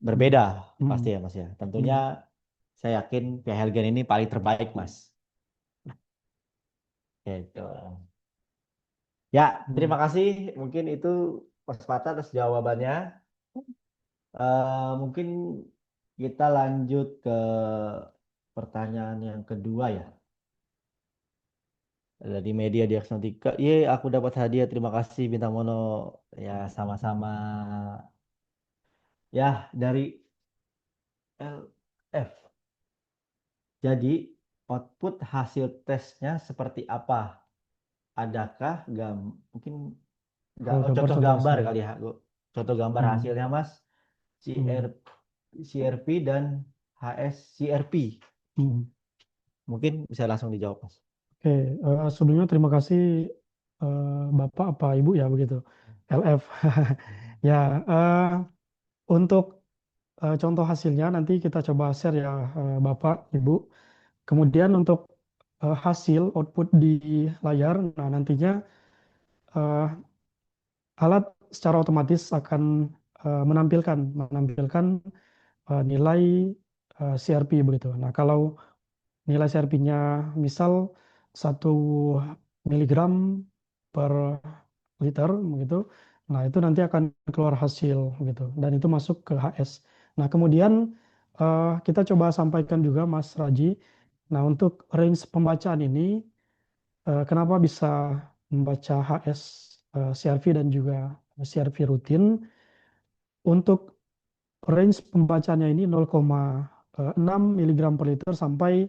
berbeda pasti Hmm. ya Mas ya. Tentunya saya yakin Helgen ini paling terbaik Mas. Gitu. Ya, terima kasih. Mungkin itu Mas Pata atas jawabannya. Mungkin kita lanjut ke pertanyaan yang kedua ya. Dari media diagnostika. Iya, aku dapat hadiah. Terima kasih Bintang Mono. Ya, sama-sama. Ya, dari LF. Jadi, output hasil tesnya seperti apa? Adakah mungkin Gambar contoh contoh gambar hasilnya. kali ya, Bu. Contoh gambar hasilnya, Mas. CR, Hmm. CRP dan HS CRP. Hmm. Mungkin bisa langsung dijawab, Mas. Oke, sebelumnya terima kasih Bapak apa Ibu ya begitu. LF. Ya, untuk contoh hasilnya nanti kita coba share ya Bapak, Ibu. Kemudian untuk hasil output di layar, nah nantinya eh, alat secara otomatis akan menampilkan nilai CRP begitu. Nah, kalau nilai CRP-nya misal 1 miligram per liter begitu. Nah, itu nanti akan keluar hasil gitu dan itu masuk ke HS. Nah, kemudian kita coba sampaikan juga Mas Raji. Nah, untuk range pembacaan ini kenapa bisa membaca HS CRV dan juga CRV rutin? Untuk range pembacaannya ini 0,6 miligram per liter sampai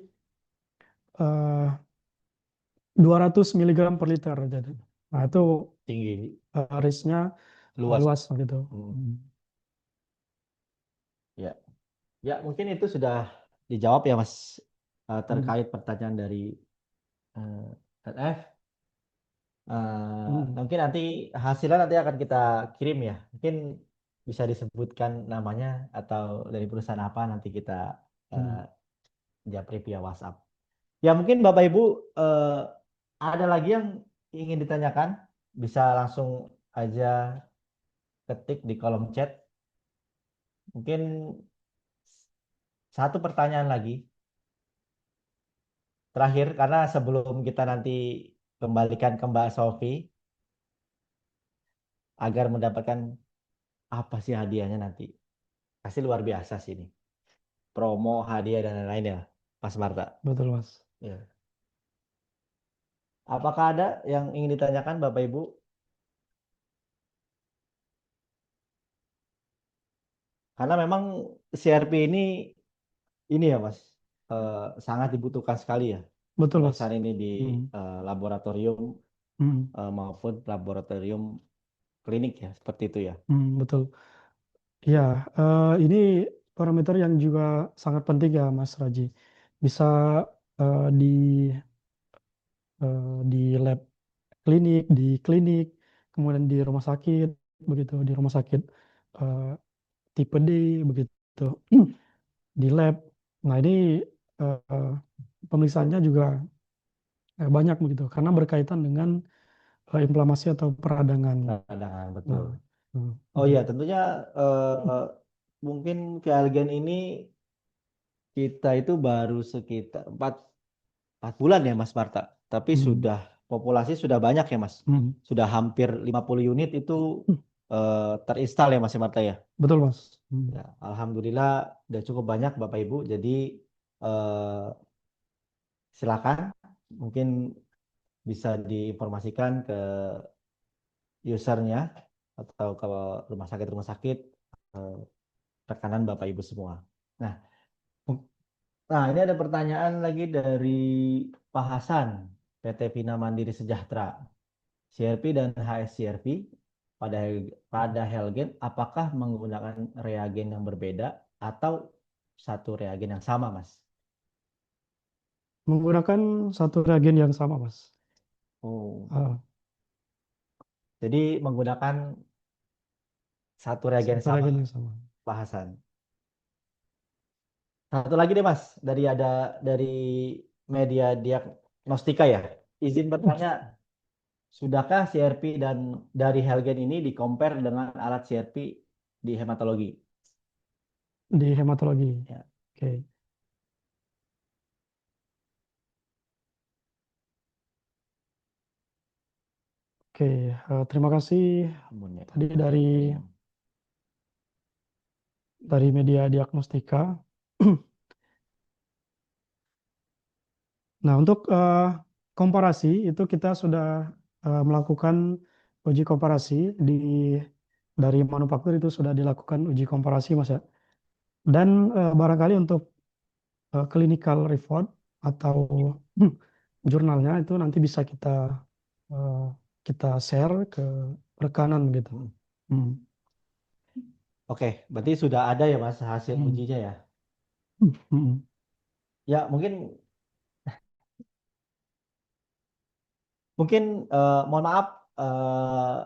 200 miligram per liter. Jadi, nah itu Tinggi, range-nya luas. luas gitu. Hmm. Ya, ya mungkin itu sudah dijawab ya, Mas, Hmm. terkait pertanyaan dari LF. Hmm. Mungkin nanti hasilnya nanti akan kita kirim ya. Mungkin bisa disebutkan namanya atau dari perusahaan apa nanti kita eh, Hmm. japri via WhatsApp. Ya mungkin Bapak Ibu eh, ada lagi yang ingin ditanyakan, bisa langsung aja ketik di kolom chat. Mungkin satu pertanyaan lagi terakhir karena sebelum kita nanti kembalikan ke Mbak Sofi agar mendapatkan apa sih hadiahnya nanti. Pasti luar biasa sih ini. Promo, hadiah dan lain-lain ya, Mas Marta. Betul Mas. Ya. Apakah ada yang ingin ditanyakan Bapak Ibu? Karena memang CRP ini ya Mas, sangat dibutuhkan sekali ya. Betul Mas. Pemeriksaan ini di Hmm. laboratorium Hmm. maupun laboratorium klinik ya, seperti itu ya. Hmm. Betul. Ya, ini parameter yang juga sangat penting ya Mas Raji. Bisa eh, di di lab klinik, kemudian di rumah sakit, begitu di rumah sakit eh, tipe D, begitu di lab. Nah ini eh, pemeriksaannya juga banyak begitu, karena berkaitan dengan inflamasi atau peradangan. Cadangan betul. Nah, hmm, Oh betul. iya, tentunya mungkin Vialgen ini kita itu baru sekitar 4 bulan ya Mas Marta. Tapi Hmm, sudah populasi sudah banyak ya Mas. hmm, Sudah hampir 50 unit itu terinstall ya Mas Marta ya. betul Mas. Hmm, Ya, Alhamdulillah udah cukup banyak Bapak Ibu. Jadi eh, silakan mungkin bisa diinformasikan ke usernya atau ke rumah sakit rekanan Bapak Ibu semua. Nah, nah ini ada pertanyaan lagi dari Pak Hasan, PT Vina Mandiri Sejahtera. CRP dan HSCRP pada Helgen apakah menggunakan reagen yang berbeda atau satu reagen yang sama, Mas? Menggunakan satu reagen yang sama, Mas. Oh, Ah, jadi menggunakan satu reagen satu sama, reagen yang sama. Pak Hasan. Satu lagi deh, Mas, dari media diagnostika ya. Izin bertanya, sudahkah CRP dan dari Helgen ini di-compare dengan alat CRP di hematologi? Di hematologi. Ya, Oke. Oke, terima kasih ampun ya. tadi dari media diagnostika. Nah, untuk komparasi itu kita sudah melakukan uji komparasi dari manufaktur itu sudah dilakukan uji komparasi, Mas ya. Dan barangkali untuk clinical report atau jurnalnya itu nanti bisa eh, kita share ke rekanan gitu. Hmm. Oke, berarti sudah ada ya, Mas, hasil Hmm. ujinya ya? Hmm. Ya, mungkin mohon maaf eh,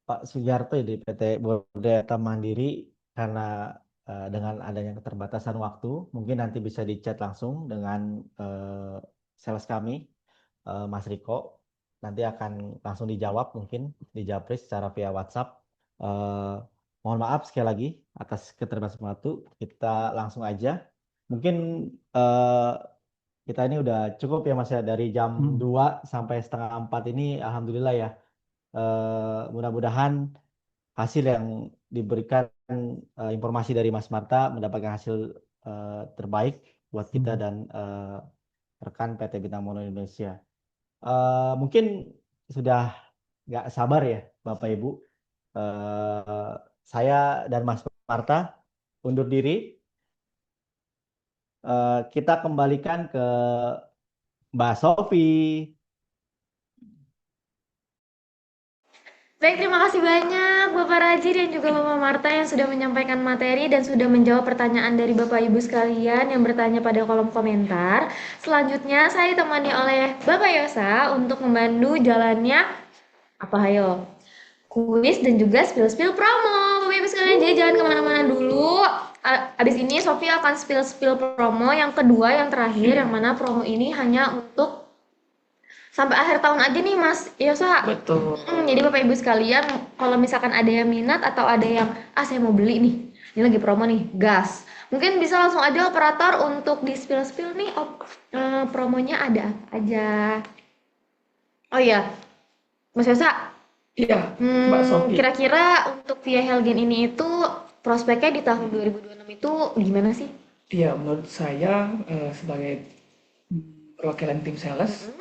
Pak Sugiarto di PT Bordeta Mandiri karena dengan adanya keterbatasan waktu, mungkin nanti bisa di-chat langsung dengan sales kami, Mas Riko. Nanti akan langsung dijawab mungkin dijawab secara via WhatsApp. Eh, Mohon maaf sekali lagi atas keterbatasan waktu. Kita langsung aja. Mungkin eh, kita ini udah cukup ya Mas ya dari jam Hmm. 2 sampai setengah 4 ini Alhamdulillah ya. Mudah-mudahan hasil yang diberikan informasi dari Mas Marta mendapatkan hasil terbaik buat kita Hmm. dan rekan PT Bintang Mono Indonesia. Mungkin sudah nggak sabar ya Bapak Ibu. Eh, saya dan Mas Marta undur diri. Kita kembalikan ke Mbak Sofi. Baik, terima kasih banyak Bapak Raji dan juga Bapak Marta yang sudah menyampaikan materi dan sudah menjawab pertanyaan dari Bapak Ibu sekalian yang bertanya pada kolom komentar. Selanjutnya saya ditemani oleh Bapak Yosa untuk membantu jalannya apa hayo? Kuis dan juga spill-spill promo. Bapak Ibu sekalian, jadi jangan kemana-mana dulu. Abis ini Sofi akan spill-spill promo yang kedua, yang terakhir, yang mana promo ini hanya untuk sampai akhir tahun aja nih Mas Yosa. Betul. Jadi Bapak Ibu sekalian, kalau misalkan ada yang minat atau ada yang saya mau beli nih, ini lagi promo nih, gas. Mungkin bisa langsung aja operator untuk di spill-spill nih promonya ada apa aja. Oh iya, Mas Yosa, Iya, Mbak Sofi. kira-kira untuk via Helgen ini itu prospeknya di tahun 2026 itu gimana sih? Iya, menurut saya sebagai perwakilan tim sales,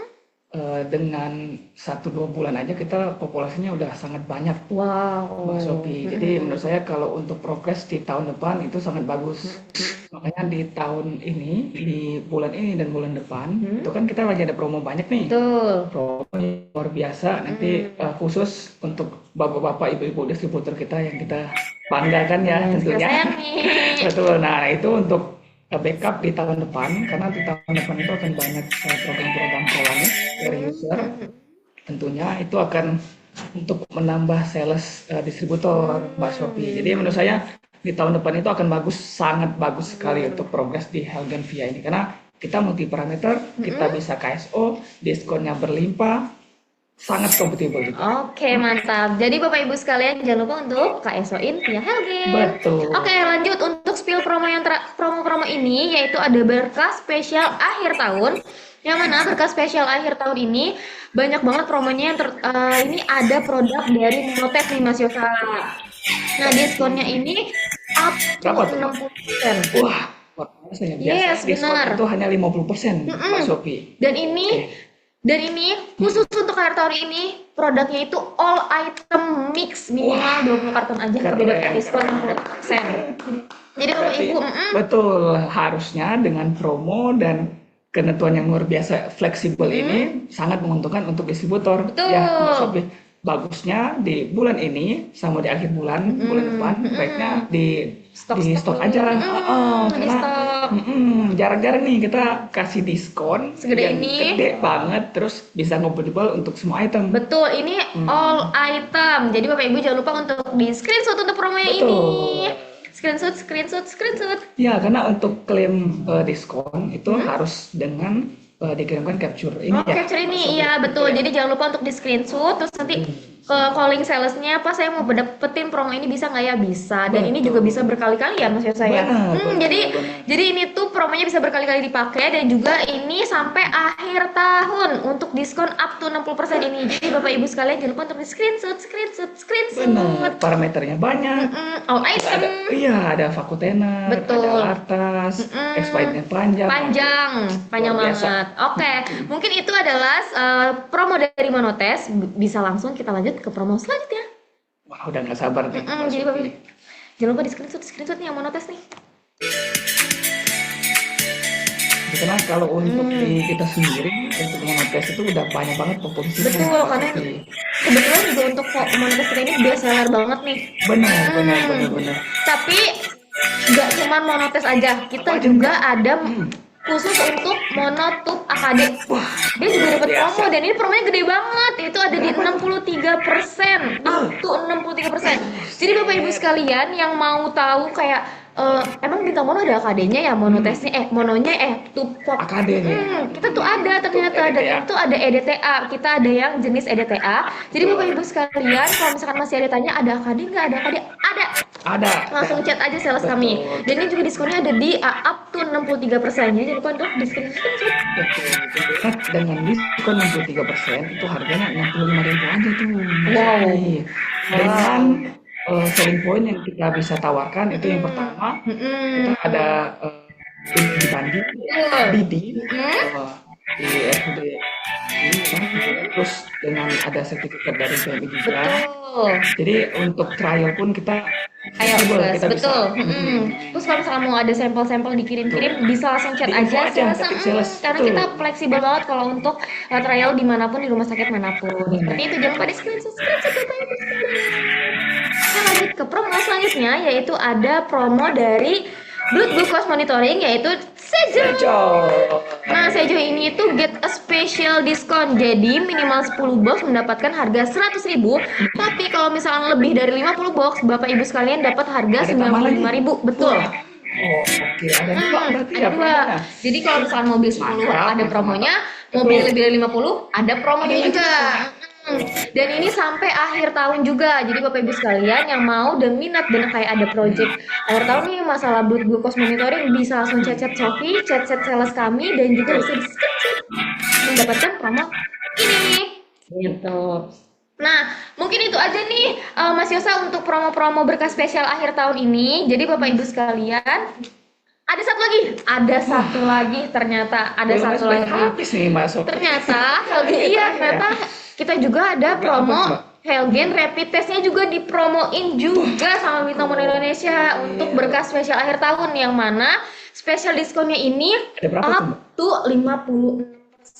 dengan 1-2 bulan aja kita populasinya udah sangat banyak, Wow. Mbak Sofi. Jadi menurut saya kalau untuk progres di tahun depan itu sangat bagus. Makanya di tahun ini, di bulan ini dan bulan depan, itu kan kita lagi ada promo banyak nih. Betul. Promo yang luar biasa, nanti khusus untuk bapak-bapak, ibu-ibu distributor kita yang kita banggakan ya tentunya. Sayang nih. Betul. Nah, itu untuk backup di tahun depan, karena di tahun depan itu akan banyak program-program prolanis dari user. Tentunya itu akan untuk menambah sales distributor, Mbak Shopee. Jadi menurut saya di tahun depan itu akan bagus, sangat bagus sekali untuk progres di Helgen Via ini. Karena kita multi parameter, kita bisa KSO, diskonnya berlimpah, sangat kompatibel gitu. Oke, mantap. Jadi Bapak Ibu sekalian jangan lupa untuk KSO-in via Helgen. Betul. Oke, lanjut untuk spill promo yang promo-promo ini yaitu ada berkas spesial akhir tahun. Yang mana berkas spesial akhir tahun ini banyak banget promonya yang ini ada produk dari Monotek nih Mas Yosa. Nah, diskonnya ini up to Berapa tuh, 60%. Wah, luar biasa ya. Biasanya Yes, diskon benar. itu hanya 50%, Mbak Shopee. Dan ini khusus untuk akhir tahun ini produknya itu all item mix minimal 20 karton aja Keren, beda diskon keren. 60%. Jadi Bapak Berarti Ibu, betul, harusnya dengan promo dan ketentuan yang luar biasa fleksibel ini sangat menguntungkan untuk distributor. Ya, Mbak betul. Sofi. Bagusnya di bulan ini sama di akhir bulan depan baiknya di stok aja. Di Karena stok jarang-jarang nih kita kasih diskon segede yang ini. gede banget terus bisa ngobrol untuk semua item. Betul, ini all item. Jadi Bapak Ibu jangan lupa untuk di screenshot untuk promonya ini. Betul. Screenshot. Ya, karena untuk klaim diskon itu harus dengan dikirimkan capture ini Oh, ya. capture ini, Mas Sofi. iya betul. Jadi jangan lupa untuk di screenshot, terus nanti calling salesnya, Pak saya mau dapetin promo ini bisa nggak ya? Bisa. Dan ini juga bisa berkali-kali ya Mas Yosa ya. Benar, Jadi ini tuh promonya bisa berkali-kali dipakai dan juga ini sampai akhir tahun untuk diskon up to 60% ini. Jadi Bapak Ibu sekalian jangan lupa untuk di screenshot. Benar, parameternya banyak. All item. Ada Vakutena, Betul. ada Lartas, expirednya panjang. Panjang Luar biasa. banget. Oke, mungkin itu adalah promo dari Monotes. Bisa langsung kita lanjut ke promo selanjutnya. Wah, udah nggak sabar nih. Mas Jadi Sofi. Bapak, jangan lupa di screenshot nih yang Monotes nih. Karena kalau untuk di kita sendiri untuk monotes itu udah banyak banget proposisinya. Betul, Mas karena Sofi. kebetulan juga untuk Monotes kita ini best seller banget nih. benar. Tapi nggak cuma Monotes aja, kita Apa aja, juga ada khusus untuk Monotube AKD. Dia juga dapat biasa. promo dan ini promonya gede banget. Itu ada di 63%, up to 63%. Jadi Bapak Ibu sekalian yang mau tahu kayak emang Bintang Mono ada AKD-nya ya, monotesnya mononya tube AKD-nya. kita tuh ada ternyata Tube dan EDTA. itu ada EDTA. Kita ada yang jenis EDTA. Jadi Bapak Ibu sekalian kalau misalkan masih ada tanya ada AKD nggak, ada AKD, ada. Ada. Langsung chat aja sales kami. Dan ini juga diskonnya ada di up to 63%. Jadi jangan lupa untuk diskon. Betul. Dengan diskon 63% itu harganya 65.000 aja tuh. Wow. Dengan selling point yang kita bisa tawarkan itu yang pertama kita ada di banding, BD, di FD, terus dengan ada sertifikat dari PMI juga. Betul. Jadi untuk trial pun kita Ayo, fleksibel, Mas. kita Betul. bisa. Terus kalau misalkan mau ada sampel-sampel dikirim-kirim, bisa langsung chat Di-info aja aja, sales. ketik sales. Karena Betul. kita fleksibel banget kalau untuk trial dimanapun, di rumah sakit manapun. Seperti itu, jangan lupa di screenshot Bapak Ibu sekalian. Kita lanjut ke promo selanjutnya, yaitu ada promo dari Blood Glucose Monitoring, yaitu Sejo. Nah, Sejo ini itu get a special discount. Jadi minimal 10 box mendapatkan harga 100.000. Tapi kalau misalnya lebih dari 50 box, Bapak Ibu sekalian dapat harga Ada tambahan lagi? 95.000. Betul. Oke, ada dua berarti Ada ya dua. promonya. Jadi kalau misalnya mobil 10 Mantap, ada mantap, promonya, mantap. mobil Betul. lebih dari 50 ada promonya juga. Dan ini sampai akhir tahun juga. Jadi Bapak Ibu sekalian yang mau dan minat dan kayak ada project akhir tahun nih masalah blood glucose monitoring, bisa langsung chat-chat Shopee, chat-chat sales kami, dan juga bisa di screenshot mendapatkan promo ini. Gitu. Nah, mungkin itu aja nih Mas Yosa untuk promo-promo berkas spesial akhir tahun ini. Jadi Bapak Ibu sekalian, ada satu lagi ternyata ada Belum satu sampai lagi. habis nih Mbak Sofi. Ternyata ternyata kita juga ada promo Helgen rapid testnya juga dipromoin juga sama Bintang Mono Indonesia untuk berkas spesial akhir tahun, yang mana spesial diskonnya ini Ada berapa tuh, up Mbak? to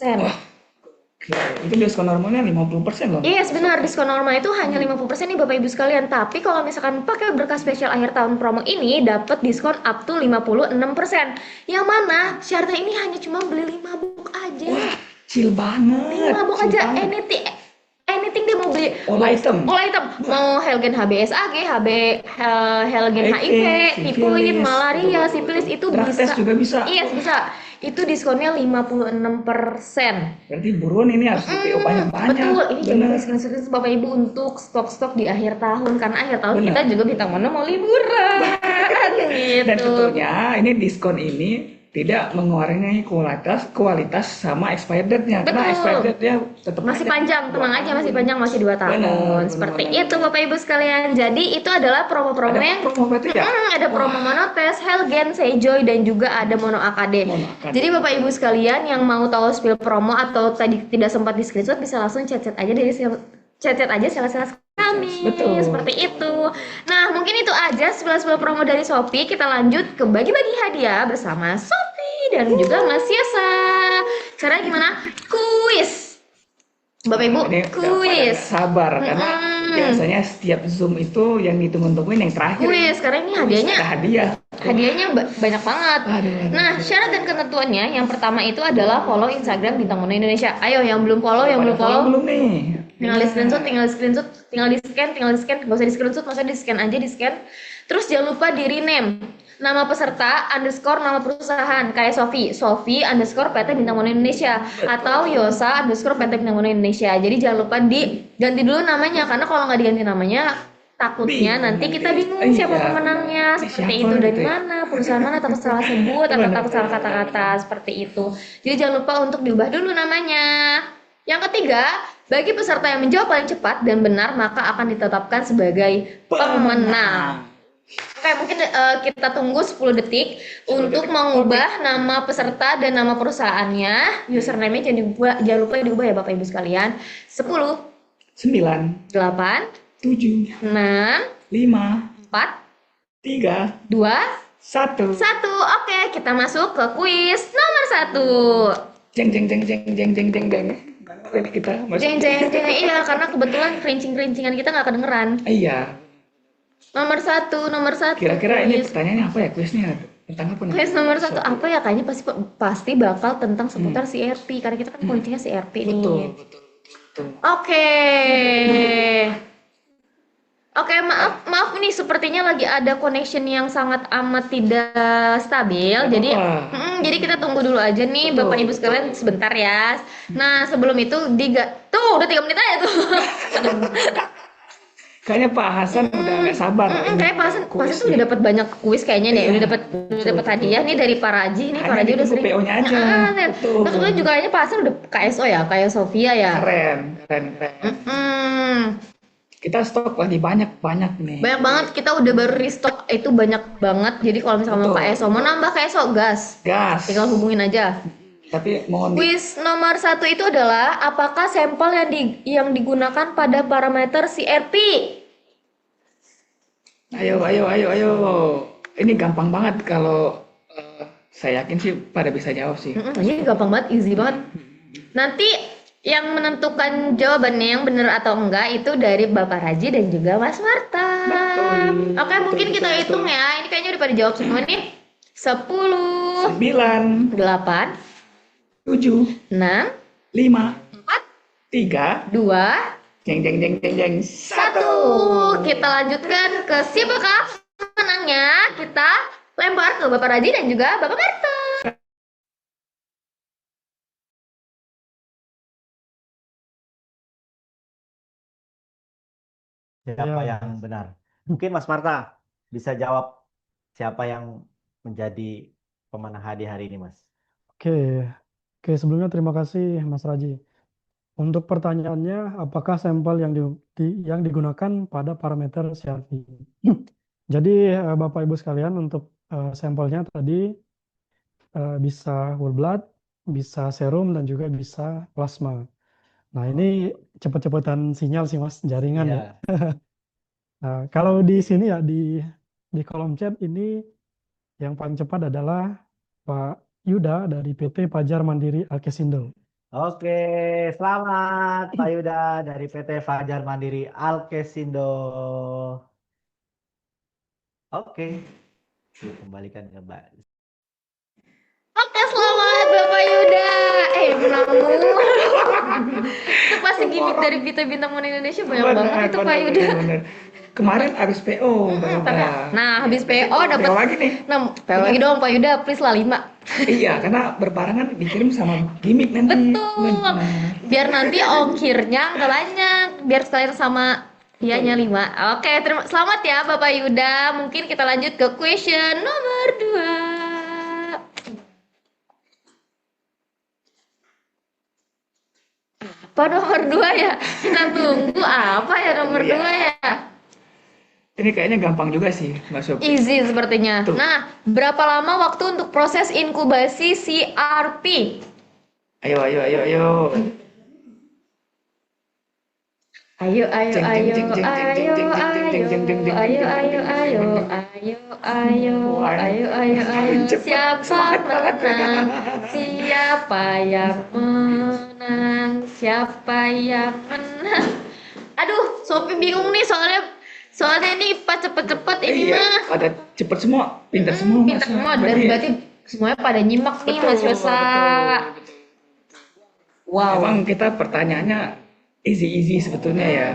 56%. Itu diskon normalnya 50% loh. Yes, benar, diskon normal itu hanya 50% nih Bapak Ibu sekalian. Tapi kalau misalkan pakai berkas spesial akhir tahun promo ini dapat diskon up to 56%. Yang mana syaratnya ini hanya cuma beli 5 box aja. Wah, chill banget. 5 box chill aja, banget. anything dia mau beli. All item. Mau Helgen HBsAg, Helgen HIV, HIV, tifoid, sifilis, malaria, sipilis itu drug bisa. test juga bisa. Yes, bisa. Itu diskonnya 56%. Berarti buruan ini harus di-PO banyak-banyak. Betul, ini jangan Bener. screenshot Bapak Ibu untuk stok-stok di akhir tahun, karena akhir tahun Bener. kita juga Bintang Mono mau liburan. Gitu. Dan tentunya ini diskon ini tidak mengurangi kualitas sama expired date-nya. Karena Betul. expired date-nya tetap Masih panjang, tenang aja, masih panjang, masih 2 tahun. Benar, Seperti benar. itu Bapak Ibu sekalian. Jadi itu adalah promo-promo Ada yang promo berarti ya? ada promo Monotes, Helgen, Sejoy, dan juga ada Mono AKD. Mono AKD. Jadi Bapak Ibu sekalian yang mau tahu spill promo atau tadi tidak sempat di screenshot, bisa langsung chat-chat aja dari chat-chat aja sales-sales kami. Betul. Seperti itu. Nah, mungkin itu aja 11 promo dari Shopee. Kita lanjut ke bagi-bagi hadiah bersama Shopee dan juga Mas Yesa. Caranya gimana? Kuis. Bapak Ibu, Ini udah pada kuis. nggak sabar karena biasanya setiap Zoom itu yang ditunggu-tungguin yang terakhir. Kuis, karena ini hadiahnya Ada hadiah. hadiahnya banyak banget. Aduh. Nah, syarat dan ketentuannya yang pertama itu adalah follow Instagram Bintang Mono Indonesia. Ayo yang belum follow, yang belum follow, Belum nih. tinggal di screenshot, tinggal di scan, nggak usah di screenshot, maksudnya di scan aja, di scan. Terus jangan lupa di rename nama peserta underscore nama perusahaan kayak Sofi underscore PT Bintang Mono Indonesia atau Yosa underscore PT Bintang Mono Indonesia. Jadi jangan lupa diganti dulu namanya, karena kalau nggak diganti namanya takutnya nanti kita bingung siapa pemenangnya, seperti itu, dari mana, perusahaan mana, takut salah sebut atau takut salah kata-kata, seperti itu. Jadi jangan lupa untuk diubah dulu namanya. Yang ketiga, bagi peserta yang menjawab paling cepat dan benar maka akan ditetapkan sebagai pemenang. Oke, mungkin kita tunggu 10 detik untuk mengubah nama peserta dan nama perusahaannya. Username-nya jangan lupa diubah ya Bapak Ibu sekalian. 10, 9, 8, 7, 6, 5, 4, 3, 2, 1. 1. Oke, kita masuk ke kuis nomor 1. Jeng jeng jeng jeng jeng jeng jeng jeng. Ini kita masuk. Jeng. Iya, karena kebetulan kerincing-kerincingan kita nggak kedengeran. Iya. Nomor satu. Kira-kira ini kuis. pertanyaannya apa ya kuisnya? Tentang apa nih? Kuis nomor 1 apa ya? Kayaknya pasti bakal tentang seputar CRP, karena kita kan kuncinya CRP nih. Betul. Oke, maaf nih, sepertinya lagi ada connection yang sangat amat tidak stabil. Jadi kita tunggu dulu aja nih, Bapak Ibu sekalian, sebentar ya. Nah, sebelum itu tuh udah 3 menit aja tuh. Kayaknya Pak Hasan udah nggak sabar. Kayak Pak Hasan tuh udah dapat banyak kuis kayaknya deh. Udah dapat hadiah nih dari Pak Raji. Nih Pak Raji udah sering. PO-nya aja. Betul. Terus kemudian juga kayaknya Pak Hasan udah KSO ya, kayak Sofia ya. Keren. Kita stok lagi banyak nih. Banyak banget, kita udah baru restock itu banyak banget. Jadi kalau misalnya mau KSO, mau nambah KSO, gas. Tinggal hubungin aja. Tapi mohon Kuis nomor 1 itu adalah apakah sampel yang digunakan pada parameter CRP? Ayo. Ini gampang banget kalau saya yakin sih pada bisa jawab sih. Ini gampang banget, easy banget. Nanti yang menentukan jawabannya yang benar atau enggak itu dari Bapak Raji dan juga Mas Marta. Betul. Oke, mungkin kita hitung ya. Ini kayaknya udah pada jawab semua nih. 10, 9, 8, 7, 6, 5, 4, 3, 2, jeng. 1. Kita lanjutkan ke siapakah menangnya. Kita lempar ke Bapak Raji dan juga Bapak Marta. Siapa yang benar? Mungkin Mas Marta bisa jawab siapa yang menjadi pemenang hadiah hari ini, Mas. Oke, sebelumnya terima kasih Mas Raji. Untuk pertanyaannya, apakah sampel yang digunakan pada parameter CRP? Jadi Bapak Ibu sekalian, untuk sampelnya tadi bisa whole blood, bisa serum, dan juga bisa plasma. Nah, ini cepet-cepetan sinyal sih Mas, jaringan ya. Nah, kalau di sini ya, di kolom chat ini yang paling cepat adalah Pak Yuda dari PT Fajar Mandiri Alkesindo. Oke, selamat Pak Yuda dari PT Fajar Mandiri Alkesindo. Oke, kembalikan ke Mbak. Oke, selamat Bapak Yuda. Menangmu. Itu pasti gimmick dari Bintang Mono Indonesia banyak banget itu Pak Yuda. Bener. Kemarin habis PO. Nah, habis PO dapat PO lagi nih. Nah, PO lagi dong Pak Yuda, please lah 5. Iya, karena berbarengan dikirim sama gimmick nanti. Betul. Biar nanti ongkirnya nggak banyak, biar sekalian sama dianya 5. Oke, selamat ya Bapak Yuda. Mungkin kita lanjut ke question nomor 2. Apa nomor 2 ya? Kita tunggu apa ya nomor 2 ya? Ini kayaknya gampang juga sih, Mbak Sob. Easy sepertinya. Tuh. Nah, berapa lama waktu untuk proses inkubasi CRP? Ayo. Ayo, ayo, Jeng jeng ayo, jeng jeng jeng jeng ayo, jeng jeng ayo, jeng jeng jeng jeng ayo, jeng ayo, jeng ayo, jeng. ayo, ayo, Wah, ayo, ayo, ayo. cepet, Siapa semangat banget. menang? Siapa yang menang? Siapa yang menang? Aduh, Sophie bingung nih soalnya nih pas cepet-cepet ini Iya, mah. pada cepet semua, pintar semua Mas. Pintar semua dan Berarti ya? berarti semuanya pada nyimak nih Betul, Mas Yosa. betul. Memang Wow, kita pertanyaannya easy-easy sebetulnya ya.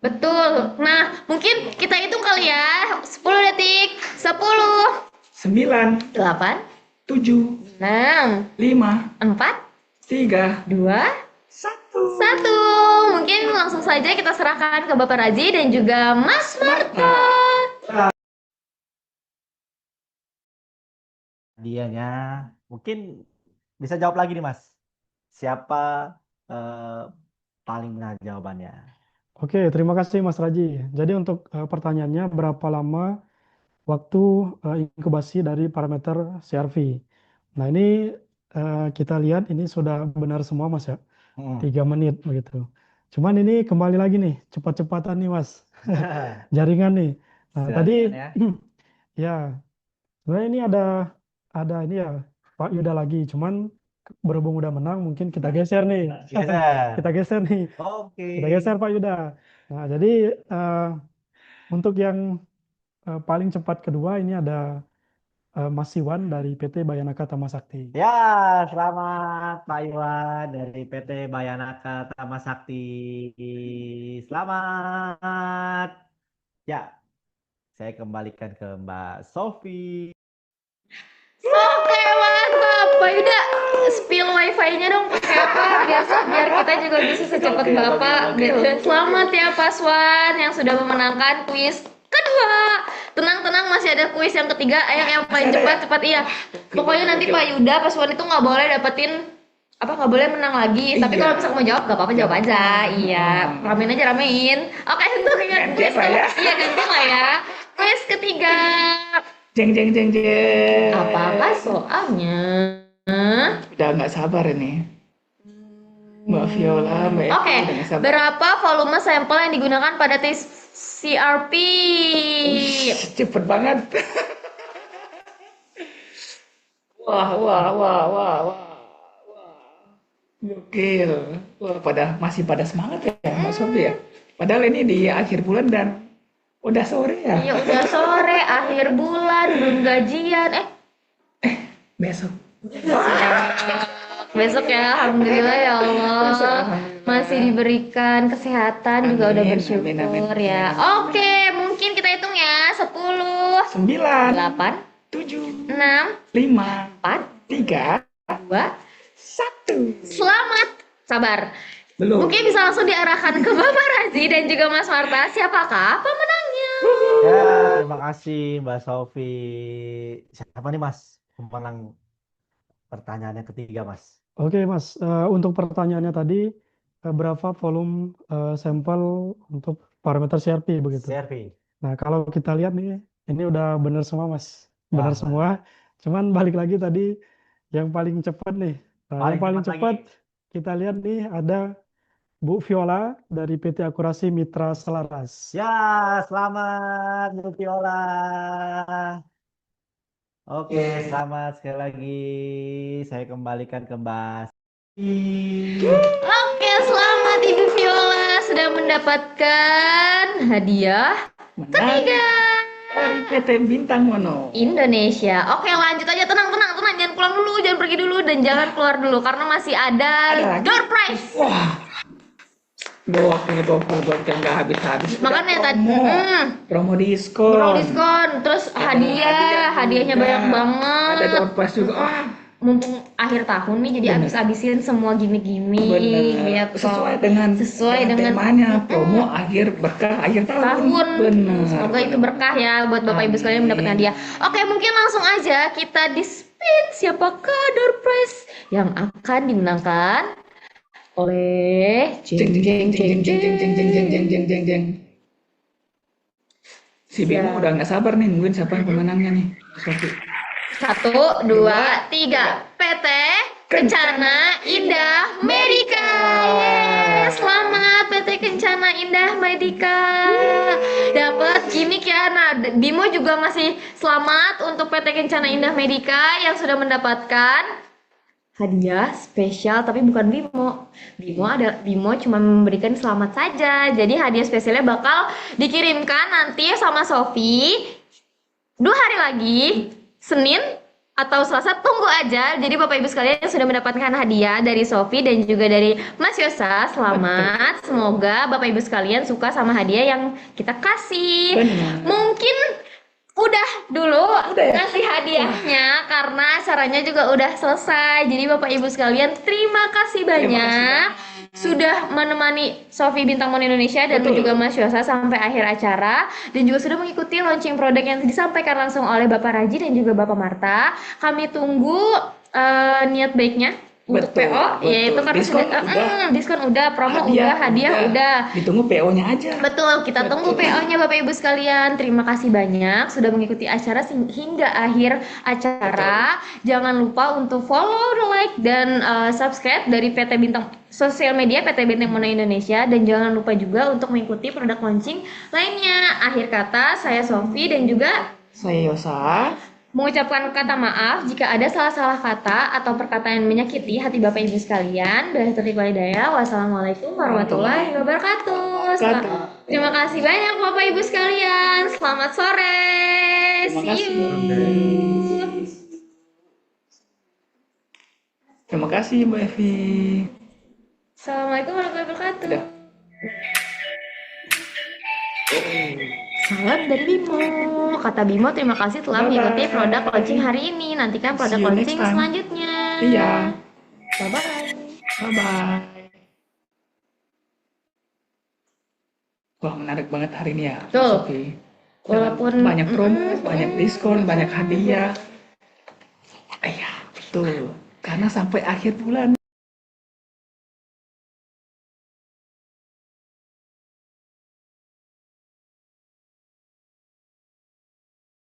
betul. Nah, mungkin kita hitung kali ya. 10 detik. 10, 9, 8, 7, 6, 5, 4, 3, 2, 1. 1. Mungkin langsung saja kita serahkan ke Bapak Raji dan juga Mas Marta. Dianya mungkin bisa jawab lagi nih Mas. Siapa eh, paling benar jawabannya? Oke, terima kasih Mas Raji. Jadi untuk pertanyaannya berapa lama waktu inkubasi dari parameter CRV? Nah ini kita lihat ini sudah benar semua Mas ya, Hmm. 3 menit begitu. Cuman ini kembali lagi nih, cepat-cepatan nih Mas, jaringan nih. Nah tadi Jaringan ya. ya sebenarnya ini ada ini ya Pak Yuda lagi, cuman berhubung udah menang mungkin kita geser nih, Geser. kita geser nih, Oke. kita geser Pak Yuda. Nah jadi untuk yang paling cepat kedua ini ada Mas Iwan dari PT Bayanaka Tama Sakti. Ya, selamat Pak Iwan dari PT Bayanaka Tama Sakti. Selamat. Ya, saya kembalikan ke Mbak Sofi. Oke, mantap. Pak Yuda, spill wifi-nya dong pakai apa biar kita juga bisa secepat Oke, Bapak oke, gitu. oke. Selamat ya Paswan yang sudah memenangkan kuis kedua. Tenang-tenang masih ada kuis yang ketiga. Ayo yang paling Masih ada ya? cepat iya. Pokoknya nanti Pak Yuda Paswan itu nggak boleh dapetin nggak boleh menang lagi. Tapi Iya. kalau misalnya mau jawab nggak apa-apa jawab aja. Iya, ramein aja ramein. Oke, untuk yang Gantian kuis lah ya. iya ganti lah ya. Kuis ketiga. Jeng jeng jeng jeng. Apa-apa soalnya? Udah nggak sabar ini. Mbak Viola, Mbak Eva Oke, udah nggak sabar. berapa volume sampel yang digunakan pada tes CRP? Cepet banget. Wah, wah, wah, wah, wah. Gokil. Wah, masih pada semangat ya, Mas Sobi ya. Padahal ini di akhir bulan dan udah sore ya. Iya, udah sore, akhir bulan, belum gajian. Besok. Besok ya, alhamdulillah ya Allah. Masih diberikan kesehatan juga udah Amin, bersyukur amin, amin. ya. Oke, mungkin kita hitung ya. 10, 9, 8, 7, 6, 5, 4, 3, 2, 1. selamat. Sabar. Belum. Mungkin bisa langsung diarahkan ke Bapak Razi dan juga Mas Marta. Siapakah pemenangnya? Ya, terima kasih Mbak Sofi. Siapa nih Mas pemenang pertanyaannya ketiga Mas? Oke Mas, untuk pertanyaannya tadi berapa volume sampel untuk parameter CRP begitu. Servi. Nah kalau kita lihat nih, ini udah benar semua Mas, benar Wah, semua. Cuman balik lagi tadi yang paling cepat nih. Nah, yang paling cepat kita lihat nih ada Bu Viola dari PT Akurasi Mitra Selaras. Ya, selamat Bu Viola. Oke, selamat sekali lagi. Saya kembalikan ke Mbak Sofi. Oke, selamat Ibu Viola sudah mendapatkan hadiah Menang ketiga. dari PT Bintang Mono. Indonesia. Oke, lanjut aja. Tenang, jangan pulang dulu, jangan pergi dulu dan jangan keluar dulu karena masih ada lagi? door prize. Wah. Gokil nggak habis-habis. Makanya Udah tadi promo diskon. pro diskon, terus hadiahnya juga. banyak banget. Ada door prize juga. Mumpung akhir tahun nih jadi habis-habisin semua gimmick-gimmick Bener. gitu. Sesuai dengan temanya promo akhir berkah akhir tahun. Bener. Semoga itu berkah ya buat Bapak Ibu sekalian mendapatkan hadiah. Oke, mungkin langsung aja kita di-spin siapakah door prize yang akan dimenangkan oleh Jeng jeng jeng jeng jeng jeng jeng jeng jeng jeng jeng jeng. Si Bimo udah nggak sabar nih nungguin siapa pemenangnya nih. Sofi. 1, 2, 3. PT Kencana Indah Medica. Yes, selamat PT Kencana Indah Medika. Dapat gimmick ya. Nah, Bimo juga masih selamat untuk PT Kencana Indah Medika yang sudah mendapatkan hadiah spesial, tapi bukan Bimo. Bimo cuma memberikan selamat saja. Jadi hadiah spesialnya bakal dikirimkan nanti sama Sofi 2 hari lagi, Senin atau Selasa, tunggu aja. Jadi Bapak Ibu sekalian sudah mendapatkan hadiah dari Sofi dan juga dari Mas Yosa. Selamat. Semoga Bapak Ibu sekalian suka sama hadiah yang kita kasih. Benar. Mungkin udah dulu Udah ya? ngasih hadiahnya karena acaranya juga udah selesai. Jadi Bapak Ibu sekalian terima kasih banyak sudah menemani Sofi Bintang Mon Indonesia dan Betul. juga Mas Yosa sampai akhir acara dan juga sudah mengikuti launching produk yang disampaikan langsung oleh Bapak Raji dan juga Bapak Marta. Kami tunggu niat baiknya untuk Betul, PO, betul. yaitu karena Diskon sudah udah. diskon udah, promo udah, hadiah udah. Ditunggu PO-nya aja. Betul, kita tunggu PO-nya Bapak Ibu sekalian. Terima kasih banyak sudah mengikuti acara hingga akhir acara. Jangan lupa untuk follow, like, dan subscribe dari PT Bintang sosial media PT Bintang Mono Indonesia, dan jangan lupa juga untuk mengikuti produk launching lainnya. Akhir kata, saya Sofi dan juga Saya Yosa. mengucapkan kata maaf jika ada salah-salah kata atau perkataan yang menyakiti hati Bapak Ibu sekalian. Bila taufiq wal hidayah. Wassalamualaikum warahmatullahi wabarakatuh. Terima kasih banyak Bapak Ibu sekalian. Selamat sore. Terima See kasih. you. Terima kasih Mbak Evi. Assalamualaikum warahmatullahi wabarakatuh. Udah. Salam dari Bimo. Kata Bimo, terima kasih telah Bye-bye. mengikuti produk launching hari ini. Nantikan produk See you next launching time. selanjutnya. Iya. Bye-bye. Bye-bye. Wah, menarik banget hari ini ya, Mbak Betul. Sofi. Walaupun Banyak promo, banyak diskon, banyak hadiah. Iya, betul. Karena sampai akhir bulan.